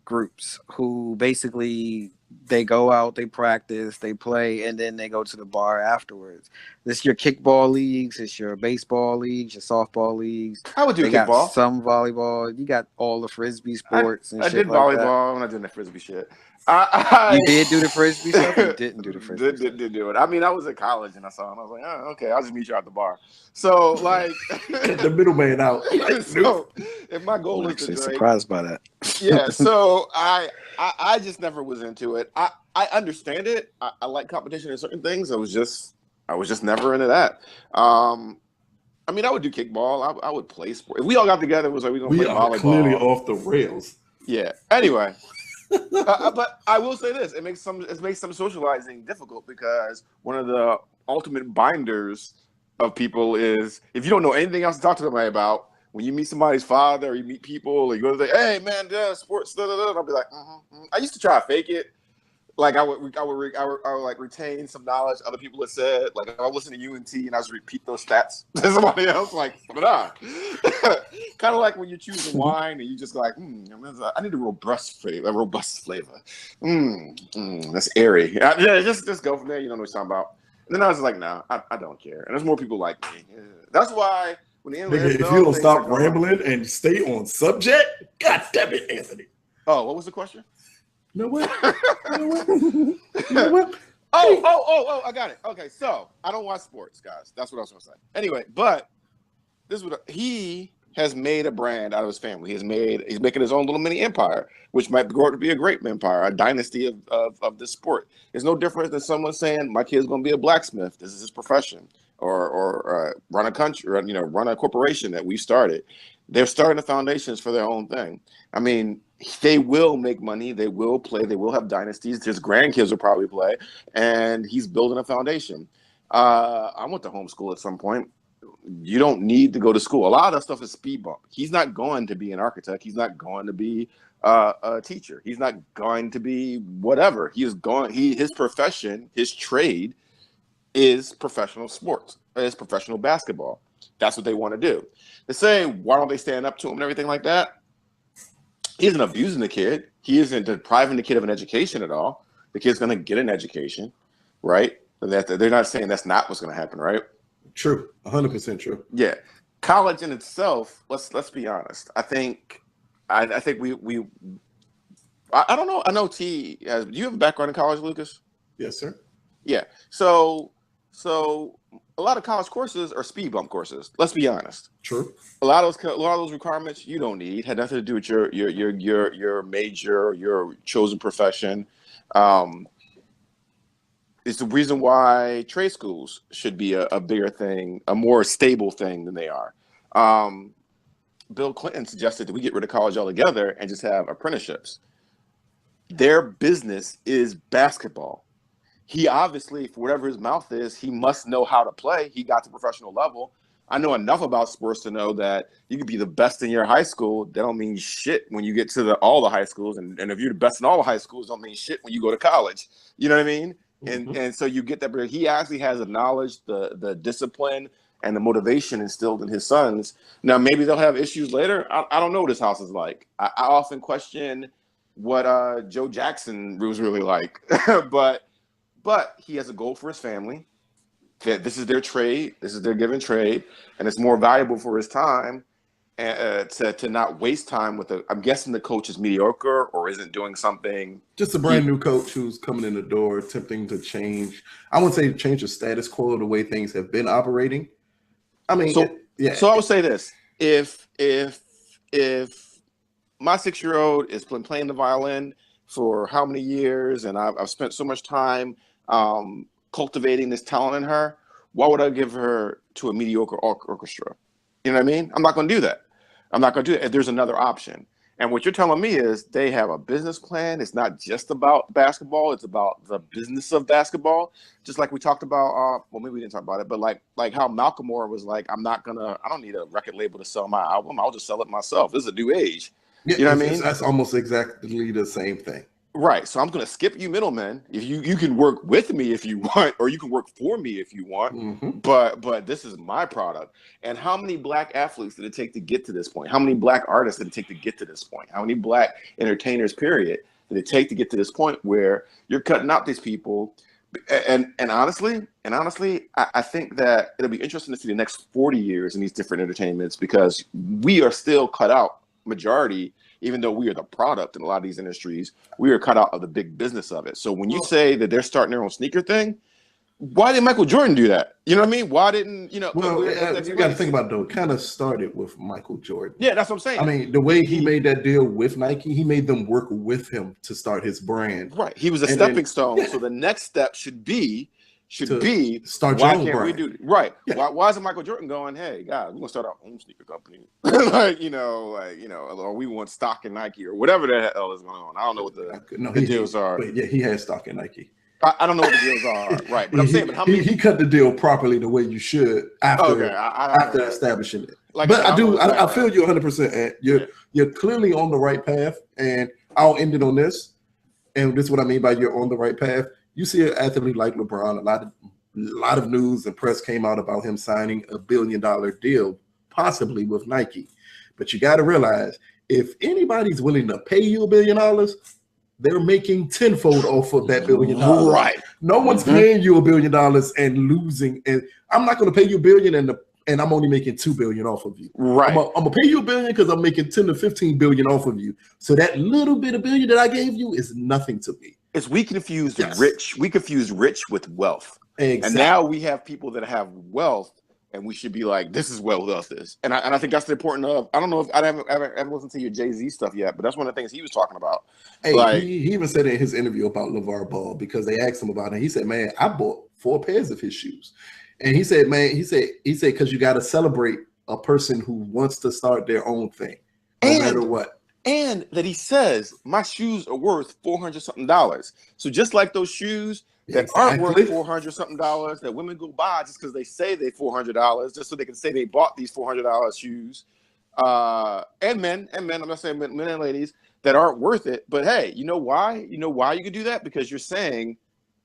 groups who basically they go out, they practice, they play, and then they go to the bar afterwards. This is your kickball leagues, it's your baseball leagues, your softball leagues. I would do kickball. Got some volleyball. You got all the frisbee sports and shit. I did like volleyball when I did the frisbee shit. You did do the frisbee stuff? You didn't do the frisbee stuff? Did do it. I mean, I was at college and I saw him. I was like, oh, okay, I'll just meet you at the bar. So, the middleman out. So, if my goal is to drink, surprised by that. Yeah, so I just never was into it. I understand it. I like competition in certain things. I was just never into that. I mean, I would do kickball. I would play sport. If we all got together, it was like we gonna play are volleyball. clearly off the rails. Yeah. Anyway, but I will say this: it makes some socializing difficult because one of the ultimate binders of people is if you don't know anything else to talk to somebody about. When you meet somebody's father, or you meet people, or you go to the, hey man, sports, da, da, da. I'll be like, I used to try to fake it. Like I would like retain some knowledge other people had said. Like I would listen to UNT and I just repeat those stats to somebody else. Like, kind of like when you're choosing wine and you just like, I need a robust flavor. That's airy. Yeah, just go from there. You don't know what you're talking about. And then I was like, nah, I don't care. And there's more people like me. Yeah. That's why. If you don't stop rambling and stay on subject, God damn it, Anthony. Oh, what was the question? You know what? Oh, I got it. Okay, so I don't watch sports, guys. That's what I was going to say. Anyway, but this is what he has made a brand out of his family. He's making his own little mini empire, which might grow up to be a great empire, a dynasty of this sport. It's no different than someone saying, my kid's going to be a blacksmith. This is his profession. Or run a country, or run a corporation that we started. They're starting the foundations for their own thing. I mean, they will make money. They will play. They will have dynasties. His grandkids will probably play, and he's building a foundation. I went to homeschool at some point. You don't need to go to school. A lot of that stuff is speed bump. He's not going to be an architect. He's not going to be a teacher. He's not going to be whatever. His profession, his trade, is professional sports, is professional basketball. That's what they want to do. They say, why don't they stand up to him and everything like that? He isn't abusing the kid. He isn't depriving the kid of an education at all. The kid's going to get an education, right? They're not saying that's not what's going to happen, right? True, 100% true. Yeah, college in itself. Let's be honest. I think I don't know. I know T. Do you have a background in college, Lucas? Yes, sir. Yeah. So a lot of college courses are speed bump courses. Let's be honest. True. A lot of those requirements you don't need. Had nothing to do with your major, your chosen profession. It's the reason why trade schools should be a bigger thing, a more stable thing than they are. Bill Clinton suggested that we get rid of college altogether and just have apprenticeships. Their business is basketball. He obviously, for whatever his mouth is, he must know how to play. He got to professional level. I know enough about sports to know that you could be the best in your high school. That don't mean shit when you get to all the high schools. And if you're the best in all the high schools, don't mean shit when you go to college. You know what I mean? Mm-hmm. And so you get that, but he actually has the knowledge, the discipline, and the motivation instilled in his sons. Now, maybe they'll have issues later. I don't know what his house is like. I often question what Joe Jackson was really like. But he has a goal for his family. That this is their trade. This is their given trade. And it's more valuable for his time to not waste time with I'm guessing the coach is mediocre or isn't doing something. Just a brand new coach who's coming in the door, attempting to change. I wouldn't say change the status quo of the way things have been operating. I mean, So I would say this: if my 6-year-old has been playing the violin for how many years, and I've spent so much time cultivating this talent in her, why would I give her to a mediocre orchestra? You know what I mean? I'm not going to do that. I'm not going to do that. There's another option. And what you're telling me is they have a business plan. It's not just about basketball. It's about the business of basketball. Just like we talked about, well, maybe we didn't talk about it, but like how Malcolm Moore was like, I don't need a record label to sell my album. I'll just sell it myself. This is a new age. Yeah, you know what I mean? That's almost exactly the same thing. Right. So I'm going to skip you middlemen. If you can work with me if you want, or you can work for me if you want. Mm-hmm. But this is my product. And how many black athletes did it take to get to this point? How many black artists did it take to get to this point? How many black entertainers, period, did it take to get to this point where you're cutting out these people? And honestly, I think that it'll be interesting to see the next 40 years in these different entertainments, because we are still cut out majority. Even though we are the product in a lot of these industries, we are cut out of the big business of it. So when you say that they're starting their own sneaker thing, why did Michael Jordan do that? You know what I mean? Why didn't, you got to think about it, though. It kind of started with Michael Jordan. Yeah, that's what I'm saying. I mean, the way he made that deal with Nike, he made them work with him to start his brand. Right. He was a stepping stone. Yeah. So the next step should be should To be start why your own can't we brand. do right? Yeah. Why isn't Michael Jordan going, hey guys, we're gonna start our own sneaker company, or we want stock in Nike or whatever the hell is going on. I don't know what the deals are. But yeah, he has stock in Nike. I don't know what the deals are, right? But I'm saying, but how many? He cut the deal properly the way you should after after establishing it. Like, but I feel you 100%. You're clearly on the right path, and I'll end it on this. And this is what I mean by you're on the right path. You see an athlete like LeBron, a lot of news and press came out about him signing $1 billion deal, possibly with Nike. But you got to realize, if anybody's willing to pay you $1 billion, they're making tenfold off of that $1 billion. Right. No one's paying you $1 billion and losing. And I'm not going to pay you $1 billion and I'm only making $2 billion off of you. Right. I'm gonna pay you $1 billion because I'm making 10 to 15 billion off of you. So that little bit of billion that I gave you is nothing to me. It's we confuse rich with wealth. Exactly. And now we have people that have wealth, and we should be like, this is what wealth is. And I think that's the important of. I don't know if I haven't listened to your Jay-Z stuff yet, but that's one of the things he was talking about. Hey, like, he even said in his interview about LaVar Ball, because they asked him about it. He said, "Man, I bought 4 pairs of his shoes," and he said, because you got to celebrate a person who wants to start their own thing, no matter what. And that he says, my shoes are worth $400 something. So just like those shoes that aren't worth $400 something that women go buy just because they say they're $400, just so they can say they bought these $400 shoes. And men, I'm not saying men and ladies that aren't worth it, but hey, you know why? You know why you can do that? Because you're saying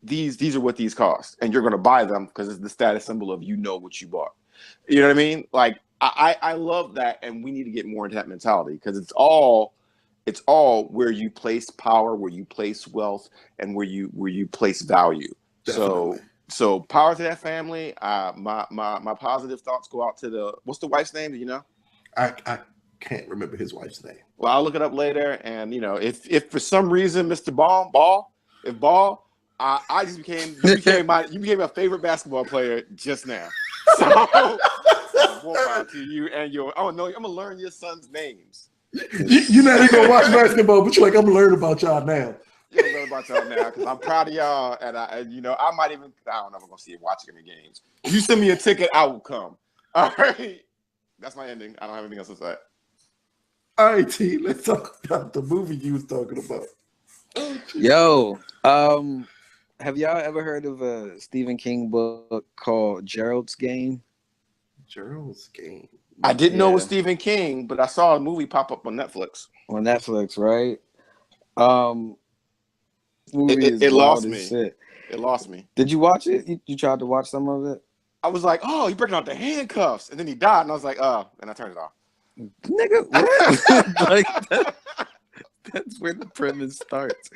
these are what these cost, and you're going to buy them because it's the status symbol of what you bought. You know what I mean? Like I love that, and we need to get more into that mentality, because it's all where you place power, where you place wealth, and where you place value. Definitely. So power to that family. My positive thoughts go out to what's the wife's name? Do you know? I can't remember his wife's name. Well, I'll look it up later. And if for some reason Mr. Ball, I just became you became my favorite basketball player just now. So to you and I'm gonna learn your son's names. You're not even gonna watch basketball, but you're like, I'm gonna learn about y'all now. You're gonna learn about y'all now, because I'm proud of y'all, and I might even, I don't know if I'm gonna see it watching the games. If you send me a ticket, I will come. All right, that's my ending. I don't have anything else to say. All right, T, let's talk about the movie you was talking about. Yo, have y'all ever heard of a Stephen King book called Gerald's Game? Gerald's Game. I didn't know it was Stephen King, but I saw a movie pop up on Netflix. On Netflix, right? It lost me. Shit. It lost me. Did you watch it? You tried to watch some of it? I was like, oh, you're breaking out the handcuffs. And then he died, and I was like, oh, and I turned it off. Nigga, what? That's where the premise starts.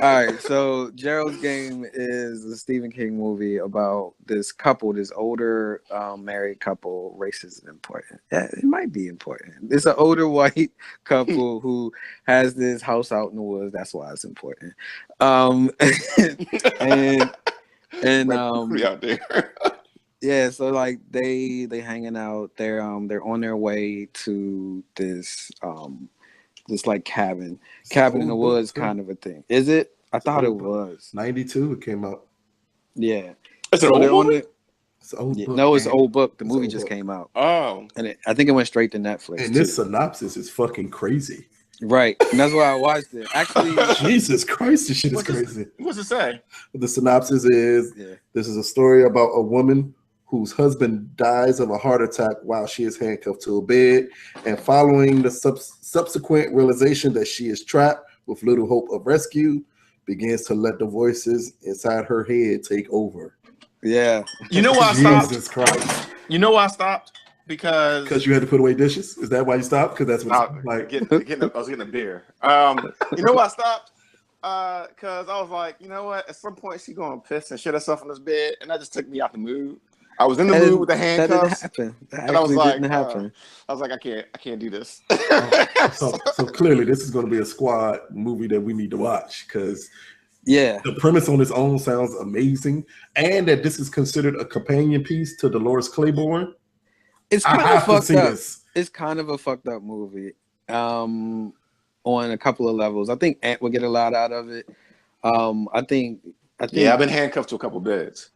All right, so Gerald's Game is a Stephen King movie about this couple, this older married couple. Race is important. Yeah, it might be important. It's an older white couple who has this house out in the woods. That's why it's important. And out there. Yeah, so like they hanging out. They're on their way to this like cabin in the woods kind of a thing. Is it? I thought it was 92. It came out. Yeah, it's an old movie. It's an old book. No, it's an old book. The movie just came out. Oh, and I think it went straight to Netflix. And this synopsis is fucking crazy. Right, and that's why I watched it. Actually, Jesus Christ, this shit is crazy. What's it say? The synopsis is: This is a story about a woman whose husband dies of a heart attack while she is handcuffed to a bed, and following the subsequent realization that she is trapped with little hope of rescue, begins to let the voices inside her head take over. Yeah. You know why I stopped? Jesus Christ. You know why I stopped? Because you had to put away dishes? Is that why you stopped? Because that's what it's like. I was getting a beer. You know why I stopped? Because I was like, you know what? At some point, she's going to piss and shit herself on this bed, and that just took me out the mood. I was in the mood with the handcuffs. That didn't happen. And I was like, didn't happen. I was like, I can't do this. So clearly, this is going to be a squad movie that we need to watch, because the premise on its own sounds amazing, and that this is considered a companion piece to Dolores Claiborne. It's kind of fucked up. It's kind of a fucked up movie, on a couple of levels. I think Ant will get a lot out of it. I think. Yeah, I've been handcuffed to a couple beds.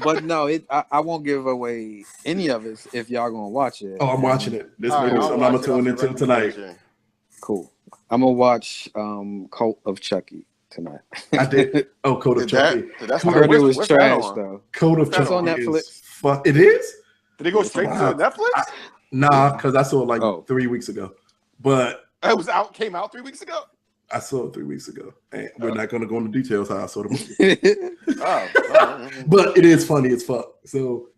But no, I won't give away any of it if y'all gonna watch it. Oh, I'm watching it. This All may right, be I'll something I'm watch gonna it tune off into your tonight. recommendation. Cool. I'm gonna watch Cult of Chucky tonight. I did. Oh, Code of Chucky. That's I heard it was what's that trash on? though. Code of It's Chucky on is Netflix. fuck. It is? Did it go Yes, straight wow. to Netflix? Nah, because I saw it like 3 weeks ago. But It came out 3 weeks ago. I saw it 3 weeks ago, and we're not going to go into details how I saw the movie. Oh, But it is funny as fuck. So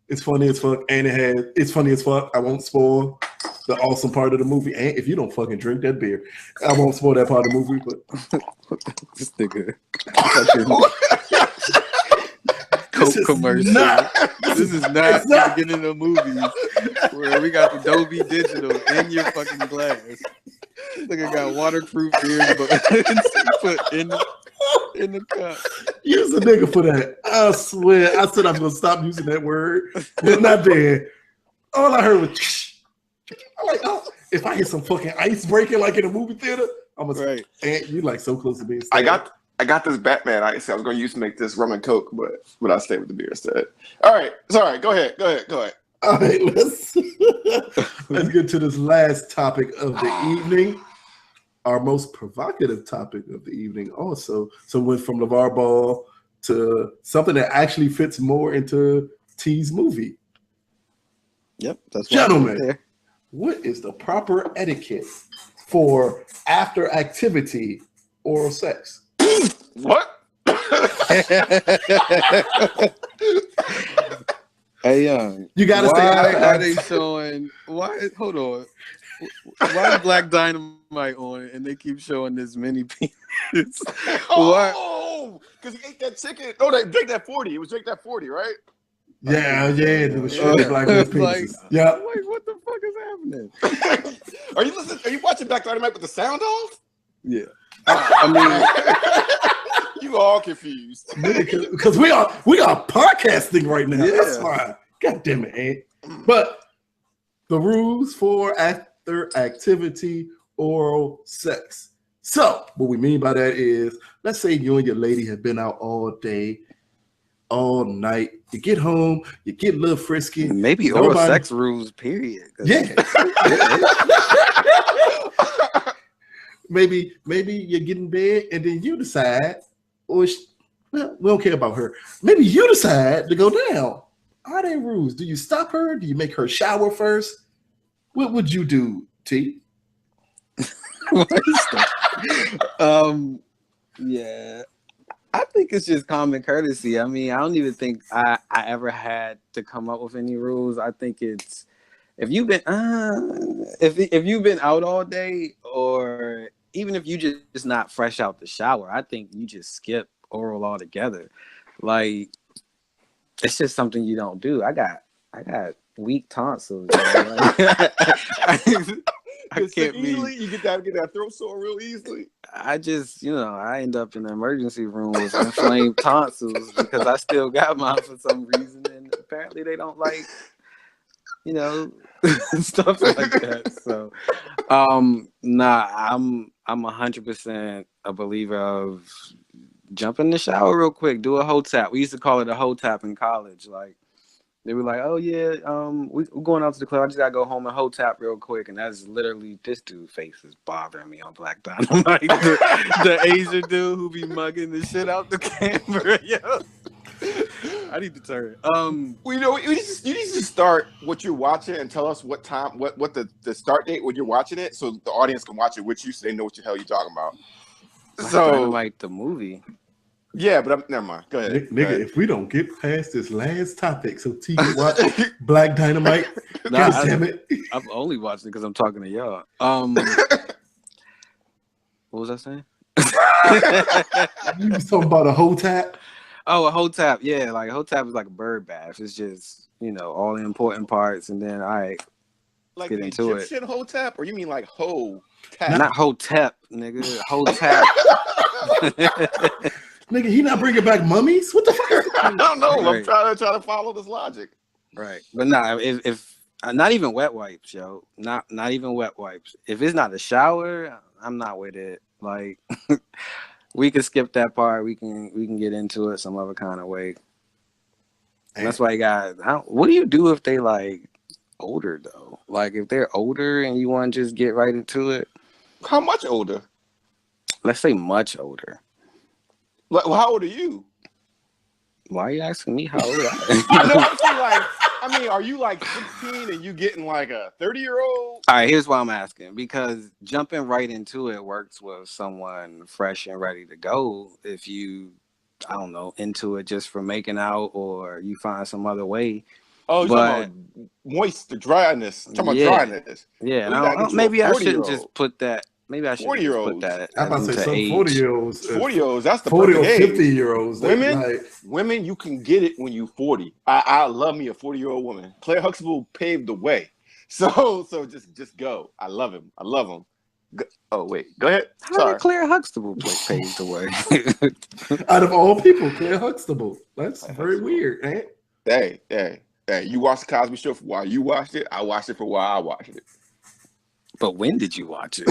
it's funny as fuck, and it's funny as fuck. I won't spoil the awesome part of the movie, and if you don't fucking drink that beer, I won't spoil that part of the movie. But This nigga. Coke commercial. This is not the beginning of movies where we got the Dolby Digital in your fucking glass. This nigga got waterproof beers, but put in the cup. Use a nigga for that. I swear. I said I'm gonna stop using that word. They're not there. All I heard was I'm like, oh, if I hear some fucking ice breaking like in a movie theater, I'm gonna Right. and you like so close to being I got this Batman ice. I was going to use to make this rum and coke, but I stayed with the beer instead. All right, sorry. Go ahead. All right, let's get to this last topic of the evening. Our most provocative topic of the evening also. So went from LaVar Ball to something that actually fits more into T's movie. Yep, that's Gentlemen, what is the proper etiquette for after activity oral sex? What? Hey, young. You gotta say. Why are they showing? Why? Hold on. Why is Black Dynamite on and they keep showing this mini penis? Oh, because he ate that chicken. Oh, they Drake that 40. It was Drake that 40, right? Yeah, it was showing Black Man's penises. Yeah. Like, what the fuck is happening? Are you listening? Are you watching Black Dynamite with the sound off? Yeah. I mean, you all confused because we are podcasting right now. Yeah. That's why. God damn it, Ant. But the rules for after activity oral sex. So what we mean by that is, let's say you and your lady have been out all day, all night. You get home, you get a little frisky. maybe oral sex rules, period. Yeah. Maybe you get in bed and then you decide, well, we don't care about her. Maybe you decide to go down. Are there rules? Do you stop her? Do you make her shower first? What would you do, T? Yeah. I think it's just common courtesy. I mean, I don't even think I ever had to come up with any rules. I think it's if you've been if you've been out all day, or even if you just not fresh out the shower, I think you just skip oral altogether. Like, it's just something you don't do. I got weak tonsils. I can't easily. You get that throat sore real easily. I just, I end up in the emergency room with inflamed tonsils because I still got mine for some reason, and apparently they don't like, stuff like that. So, nah, I'm 100% a believer of jump in the shower real quick, do a hoe tap. We used to call it a hoe tap in college. Like, they were like, oh yeah, we're going out to the club. I just gotta go home and hoe tap real quick. And that's literally, this dude's face is bothering me on Black Dynamite. the Asian dude who be mugging the shit out the camera. Yo. I need to turn. You need to start what you're watching and tell us what time, what the start date when you're watching it, so the audience can watch it with you, so they know what the hell you're talking about. Black Dynamite, the movie. Yeah, but never mind. Go ahead. Nigga, if we don't get past this last topic, so T can watch Black Dynamite, God damn it. I'm only watching it because I'm talking to y'all. What was I saying? You was talking about a hoe tap? Oh, a hoe tap. Yeah, like a hoe tap is like a bird bath. It's just, all the important parts, and then like get the into Egyptian hoe tap, or you mean like hoe tap? Not hoe tap, nigga. Hoe tap. Nigga, he not bringing back mummies? What the fuck? I don't know. Right. I'm trying to follow this logic. Right, but nah, if not even wet wipes, yo. Not even wet wipes. If it's not a shower, I'm not with it. Like, we can skip that part. We can get into it some other kind of way. And that's why you got. What do you do if they like older though? Like if they're older and you want to just get right into it. How much older? Let's say much older. Like, well, how old are you? Why are you asking me how old I am? I know. I'm saying, like, I mean, are you like 16 and you getting like a 30-year-old? All right, here's why I'm asking. Because jumping right into it works with someone fresh and ready to go. If you, I don't know, into it just for making out or you find some other way. Oh, you're talking about moist, the dryness. Talking about dryness. Yeah, and maybe I shouldn't just put that. Maybe I should put that. I'm about to say some 40-year-olds. 40-year-olds, that's the 40 or age. 50-year-olds. Women, you can get it when you 40. I love me a 40-year-old woman. Claire Huxtable paved the way. So just go. I love him. Oh wait, go ahead. How did Claire Huxtable paved the way? Out of all people, Claire Huxtable. That's very weird, man. Hey, you watched the Cosby Show for a while. You watched it. I watched it for a while. I watched it. But when did you watch it?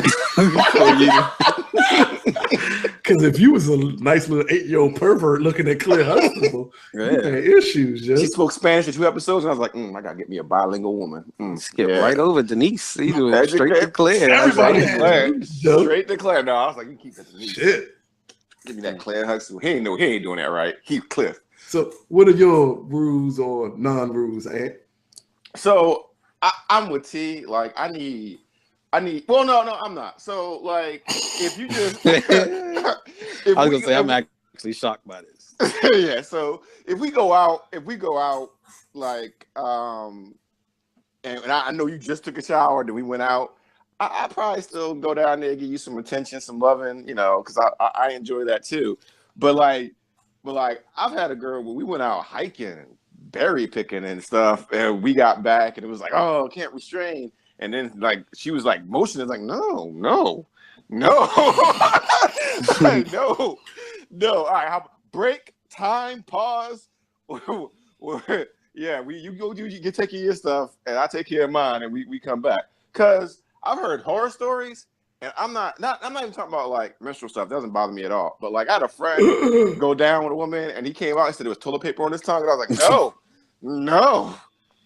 Because if you was a nice little 8-year-old pervert looking at Claire Huxtable, you had issues. She spoke Spanish for 2 episodes, and I was like, I gotta get me a bilingual woman. Skip right over Denise. You do it straight to Claire. Everybody straight to Claire. No, I was like, you keep it to Denise. Shit. Give me that Claire Huxtable. He ain't doing that right. He's Cliff. So, what are your rules or non-rules, Ant? So, I'm with T. Like, I need. Well, no, I'm not. So, like, if you just, I was gonna say I'm actually shocked by this. Yeah. So if we go out, like, and I know you just took a shower, then we went out. I probably still go down there, give you some attention, some loving, because I enjoy that too. But like, I've had a girl where we went out hiking, berry picking and stuff, and we got back, and it was like, oh, can't restrain. And then, like, she was like, motionless, like, no. Like, no. All right, break, time, pause. Yeah, you go do, you can take care of your stuff, and I take care of mine, and we come back. Because I've heard horror stories, and I'm not even talking about, like, menstrual stuff. That doesn't bother me at all. But, like, I had a friend go down with a woman, and he came out and said there was toilet paper on his tongue, and I was like, no.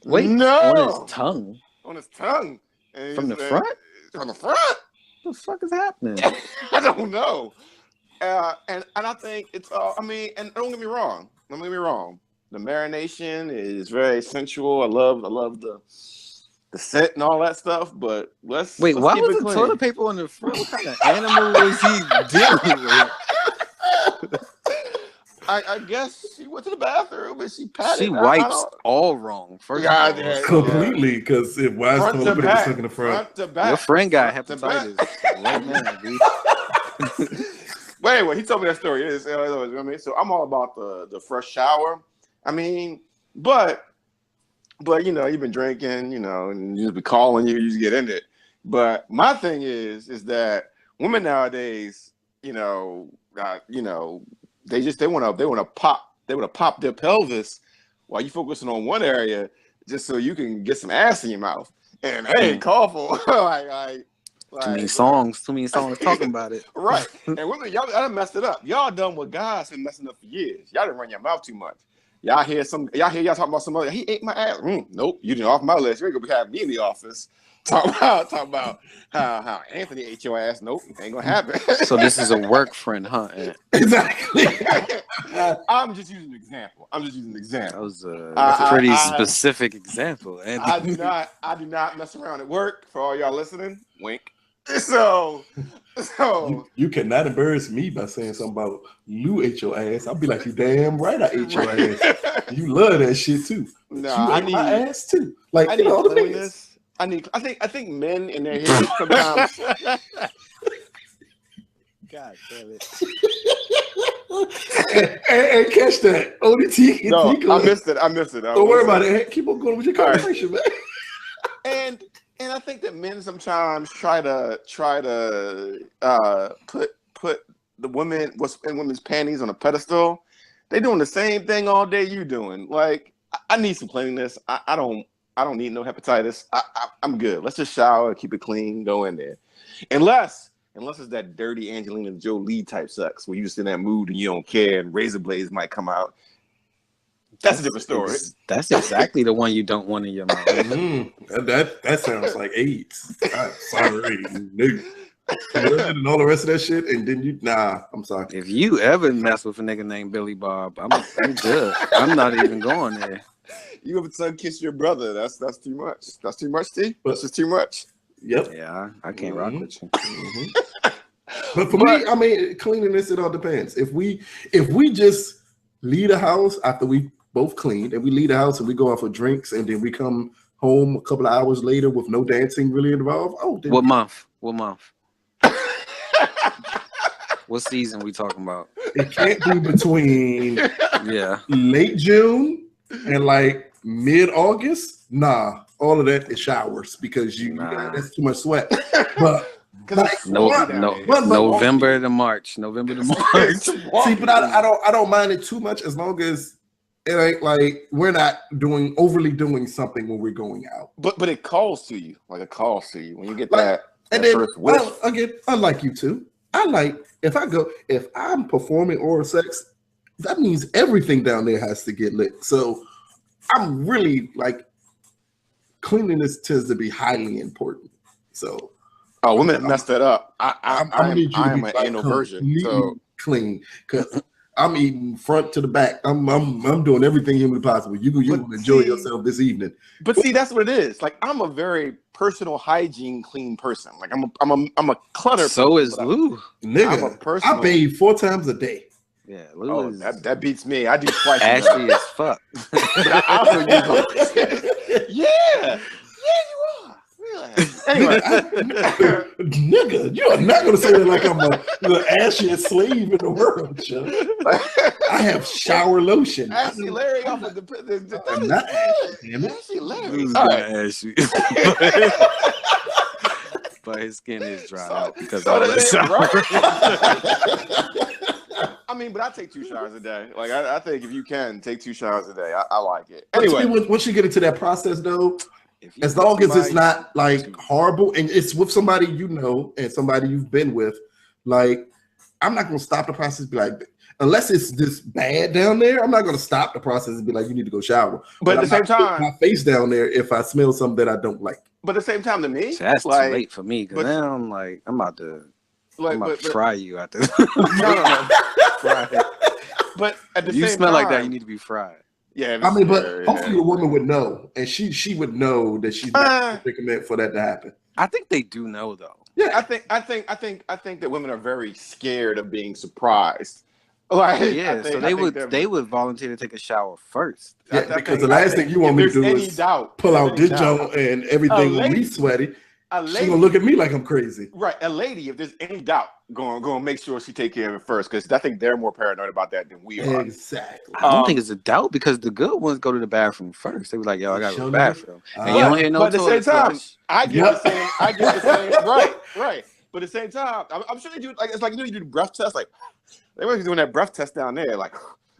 Wait, no. On his tongue? On his tongue. From the front? From the front? What the fuck is happening? I don't know. And I think it's I mean, and don't get me wrong. The marination is very sensual. I love the scent and all that stuff. But let's why keep was it the clean. toilet paper on the front? What kind of animal was he dealing with? I guess she went to the bathroom and she patted. She wipes all wrong. First completely, because it was toilet paper stuck in the front. Your friend got hepatitis right now, dude. Wait, he told me that story. You know what I mean? So I'm all about the fresh shower. I mean, but you've been drinking, and you just be calling you just get into it. But my thing is that women nowadays, they want to pop their pelvis while you focusing on one area just so you can get some ass in your mouth. And that ain't called for. Too many songs talking about it. Right. And women, y'all done messed it up. Y'all done what guys been messing up for years. Y'all done run your mouth too much. Y'all hear y'all talking about somebody, he ate my ass. Nope, you didn't off my list. You ain't gonna have me in the office. Talk about how Anthony ate your ass. Nope, ain't gonna happen. So this is a work friend, huh? Exactly. I'm just using an example. That was a pretty specific example. Anthony. I do not mess around at work. For all y'all listening, wink. So you cannot embarrass me by saying something about Lou ate your ass. I'll be like, you damn right I ate your ass. You love that shit too. No, I need my ass too. Like, I need cleanliness. I think men in their heads sometimes. God damn it. and catch that. ODT. No, I missed it. Don't worry about it. Keep on going with your conversation, man. And I think that men sometimes try to put the women what's in women's panties on a pedestal. They doing the same thing all day you doing. Like, I need some cleanliness. I don't need no hepatitis. I'm good. Let's just shower, keep it clean, go in there. Unless unless it's that dirty Angelina Jolie type sex where you just in that mood and you don't care and razor blades might come out. That's a different story. That's exactly the one you don't want in your mouth. That sounds like AIDS. I'm sorry, nigga. And all the rest of that shit, and then I'm sorry. If you ever mess with a nigga named Billy Bob, I'm good. I'm not even going there. You ever son kiss your brother? That's too much. That's too much, T. That's just too much. Yep. Yeah, I can't rock with you. But for me, I mean, cleanliness, it all depends. If we just leave the house after we both cleaned, and we leave the house and we go out for drinks, and then we come home a couple of hours later with no dancing really involved. What month? What season we talking about? It can't be between late June and like mid-August. Nah, all of that is showers because that's too much sweat. But November to March. See, but I don't mind it too much as long as it ain't like we're not overly doing something when we're going out. But it calls to you, like it calls to you when you get like, that. And then again, unlike you two, if I'm performing oral sex, that means everything down there has to get lit. So I'm really like cleanliness tends to be highly important. So women messed that up. I am an anal virgin, so clean because I'm eating front to the back. I'm doing everything humanly possible. You will enjoy yourself this evening. But see, that's what it is. Like I'm a very personal hygiene clean person. Like I'm a clutter. So is Lou. Nigga, I bathe 4 times a day. Yeah, Lou is that beats me. I do twice. Ashy as fuck. Yeah, you are. Anyway, nigga, you are not gonna say that like I'm the ashiest slave in the world, Chuck. I have shower lotion. Ashy Larry off of the not Ashy Larry. All right. Ashy. But his skin is dry out because all the shower. I mean, but I take 2 showers a day. Like I think if you can take 2 showers a day, I like it. Anyway, once you get into that process though. As long as it's not like horrible and it's with somebody you know and somebody you've been with, like I'm not gonna stop the process and be like, unless it's this bad down there, I'm not gonna stop the process and be like, you need to go shower. But at the same time, my face down there if I smell something that I don't like. But at the same time, to me, that's like, too late for me because now I'm about to fry you out there. No. But at the same time, you smell like that, you need to be fried. Yeah, I mean, but hopefully the woman would know, and she would know that she's not in a predicament for that to happen. I think they do know, though. Yeah, I think that women are very scared of being surprised. Like, so they would volunteer to take a shower first. Yeah, because the last thing you want me to do is pull out this junk and everything will be sweaty. She's gonna look at me like I'm crazy. Right, a lady, if there's any doubt, go and make sure she take care of it first, because I think they're more paranoid about that than we are. Exactly. I don't think it's a doubt because the good ones go to the bathroom first. They were like, "Yo, I gotta go to the bathroom," and you don't hear no. But at the same time, I get the same. Right. But at the same time, I'm sure they do. Like it's like you do the breath test. Like they must be doing that breath test down there. Like,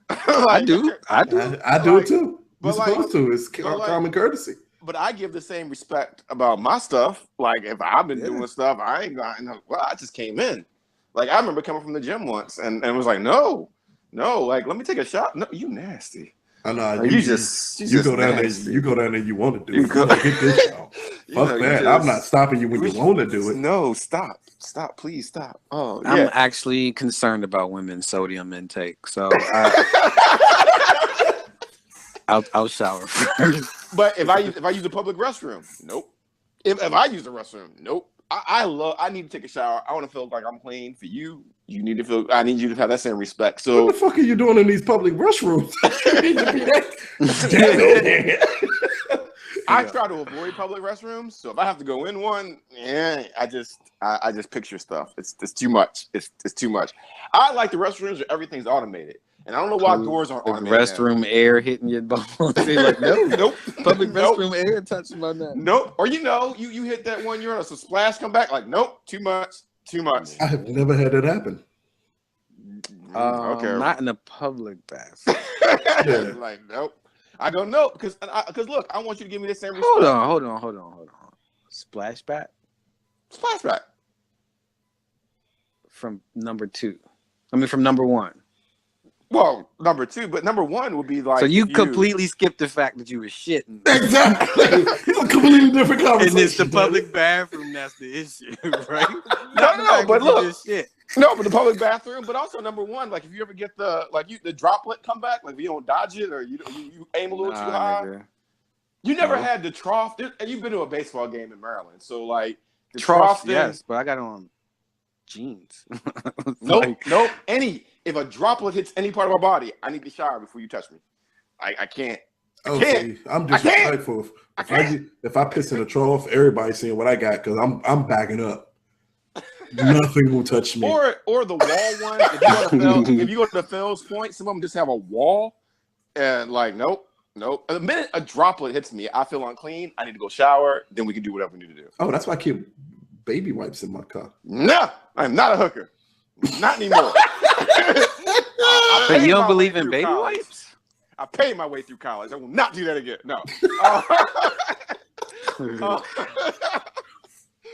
I do it too. We're supposed to. It's common courtesy. But I give the same respect about my stuff. Like if I've been doing stuff, I ain't got. Well, I just came in. Like I remember coming from the gym once, and was like, no, like let me take a shot. No, you nasty. I know. You go down there. You go down there. You want to do it. Get this out. Fuck that. I'm not stopping you when you want to do it. No, stop, please stop. Oh, yeah. I'm actually concerned about women's sodium intake, so I'll shower first. But if I use a public restroom, nope. If I use the restroom, nope. I need to take a shower. I want to feel like I'm clean. For you, I need you to have that same respect. So what the fuck are you doing in these public restrooms? I try to avoid public restrooms. So if I have to go in one, I just picture stuff. It's too much. It's too much. I like the restrooms where everything's automated. And I don't know why doors aren't automated. Restroom air hitting your bones. Like, nope. Public restroom air touching my neck. Nope. Or you hit that one urinal, so splash come back. Like, nope, too much. I have never had that happen. Okay. Not in a public bathroom. Like, nope. I go, no, because look, I want you to give me the same respect. Hold on. Splashback? Splashback. from number 2? I mean, from number 1. Well, number 2, but number 1 would be like. So you completely skipped the fact that you were shitting. Exactly. It's a completely different conversation. And it's the public bathroom that's the issue, right? No, but look. Shit. No, but the public bathroom, but also number 1, like if you ever get the droplet come back, like if you don't dodge it or you aim a little too high. Nigga. You never had the trough, and you've been to a baseball game in Maryland, so like the trough thing, yes, but I got on jeans. Nope. If a droplet hits any part of my body, I need to shower before you touch me. I can't. Okay, I'm disrespectful. If I piss in a trough, everybody's seeing what I got because I'm backing up. Nothing will touch me. Or the wall one. If you go to the Phil's Point, some of them just have a wall, and like nope. The minute a droplet hits me, I feel unclean. I need to go shower. Then we can do whatever we need to do. Oh, that's why I keep baby wipes in my car. No, I'm not a hooker. Not anymore. But you don't believe in baby wipes? I paid my way through college. I will not do that again. No.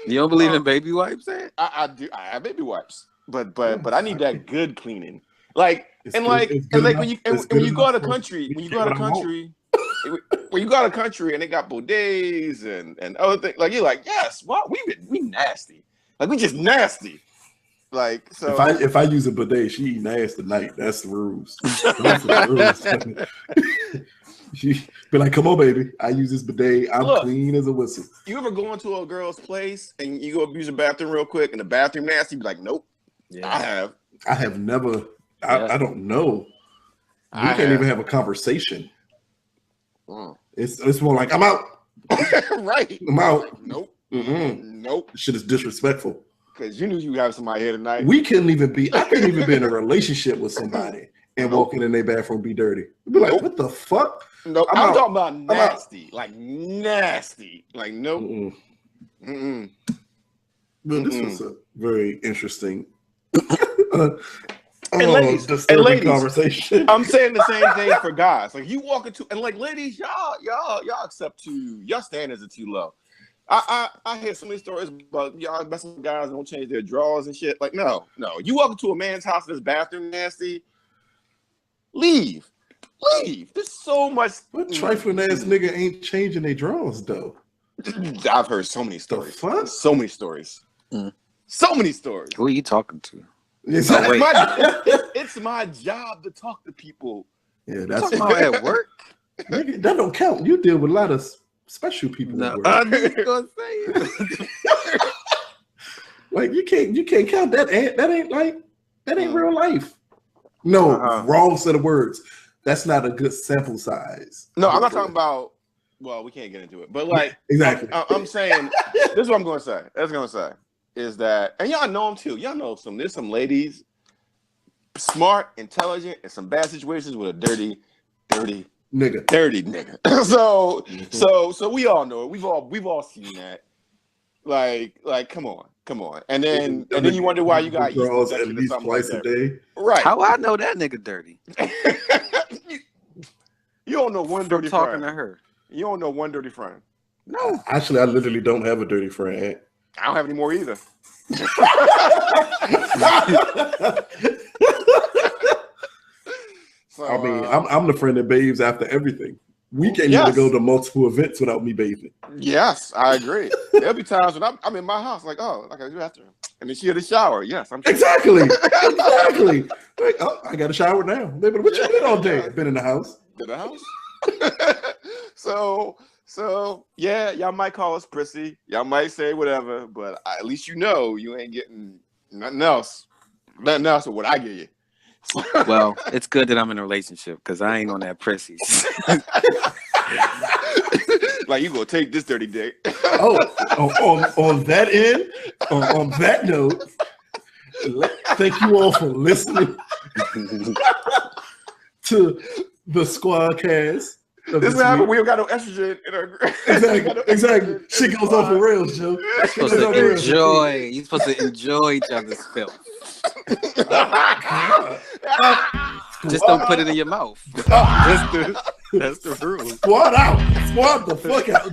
You don't believe in baby wipes, eh? I do. I have baby wipes, but I need that good cleaning. Like when you go out of country, when you go out of country and they got bidets and other things, like you're like, yes, what we nasty, like we just nasty. Like so, if I use a bidet, she eating ass tonight. That's the rules. That's the rules. She be like, "Come on, baby, I use this bidet. I'm clean as a whistle." You ever go into a girl's place and you go use a bathroom real quick and the bathroom nasty? Be like, "Nope." Yeah, I have never. I don't know. We can't even have a conversation. It's more like I'm out. Right. I'm out. Nope. Nope. This shit is disrespectful. Because you knew you have somebody here tonight. I couldn't even be in a relationship with somebody and walking in their bathroom be dirty. Be like, what the fuck? No, I'm talking about nasty. Like nasty. Like nope. Well, this was a very interesting ladies, conversation. I'm saying the same thing for guys. Like you walk into and like ladies, y'all accept y'all standards are too low. I hear so many stories about y'all messing with guys don't change their drawers and shit. Like no. You walk into a man's house and his bathroom nasty. Leave. There's so much. What trifling ass nigga ain't changing their drawers though? I've heard so many stories. So many stories. So many stories. Who are you talking to? It's my job to talk to people. Yeah, that's at work. Nigga, that don't count. You deal with a lot of special people. No, I was gonna say it. Like you can't count that. That ain't real life. No, wrong set of words. That's not a good sample size. No, I'm not talking about. Well, we can't get into it, but like exactly. I'm saying this is what I'm going to say. That's going to say is that, and y'all know them too. Y'all know there's some ladies, smart, intelligent, and some bad situations with a dirty nigga. So we all know it. We've all seen that. Like, come on. And then you wonder why you got draws at least twice a day. Right. How I know that nigga dirty? You don't know one dirty talking friend. To her. You don't know one dirty friend. No. Actually, I literally don't have a dirty friend. I don't have any more either. So, I mean, I'm the friend that bathes after everything. We can't even go to multiple events without me bathing. Yes, I agree. There'll be times when I'm in my house, like, oh, I gotta do after. And then she had a shower. Yes, I'm sure. Exactly. Like, oh, I got a shower now. Baby, what you been all day? Been in the house. So yeah, y'all might call us prissy. Y'all might say whatever, but at least you know you ain't getting nothing else. Nothing else with what I give you. Well, it's good that I'm in a relationship because I ain't on that prissy. Like you gonna take this dirty dick. On that end, on that note, thank you all for listening to the Squadcast. This is how we don't got no estrogen in our exactly. Shit goes off the rails, Joe. You're supposed to enjoy. You're supposed to enjoy each other's filth. Just don't put it in your mouth. That's the rule. Squad out. Squad the fuck out.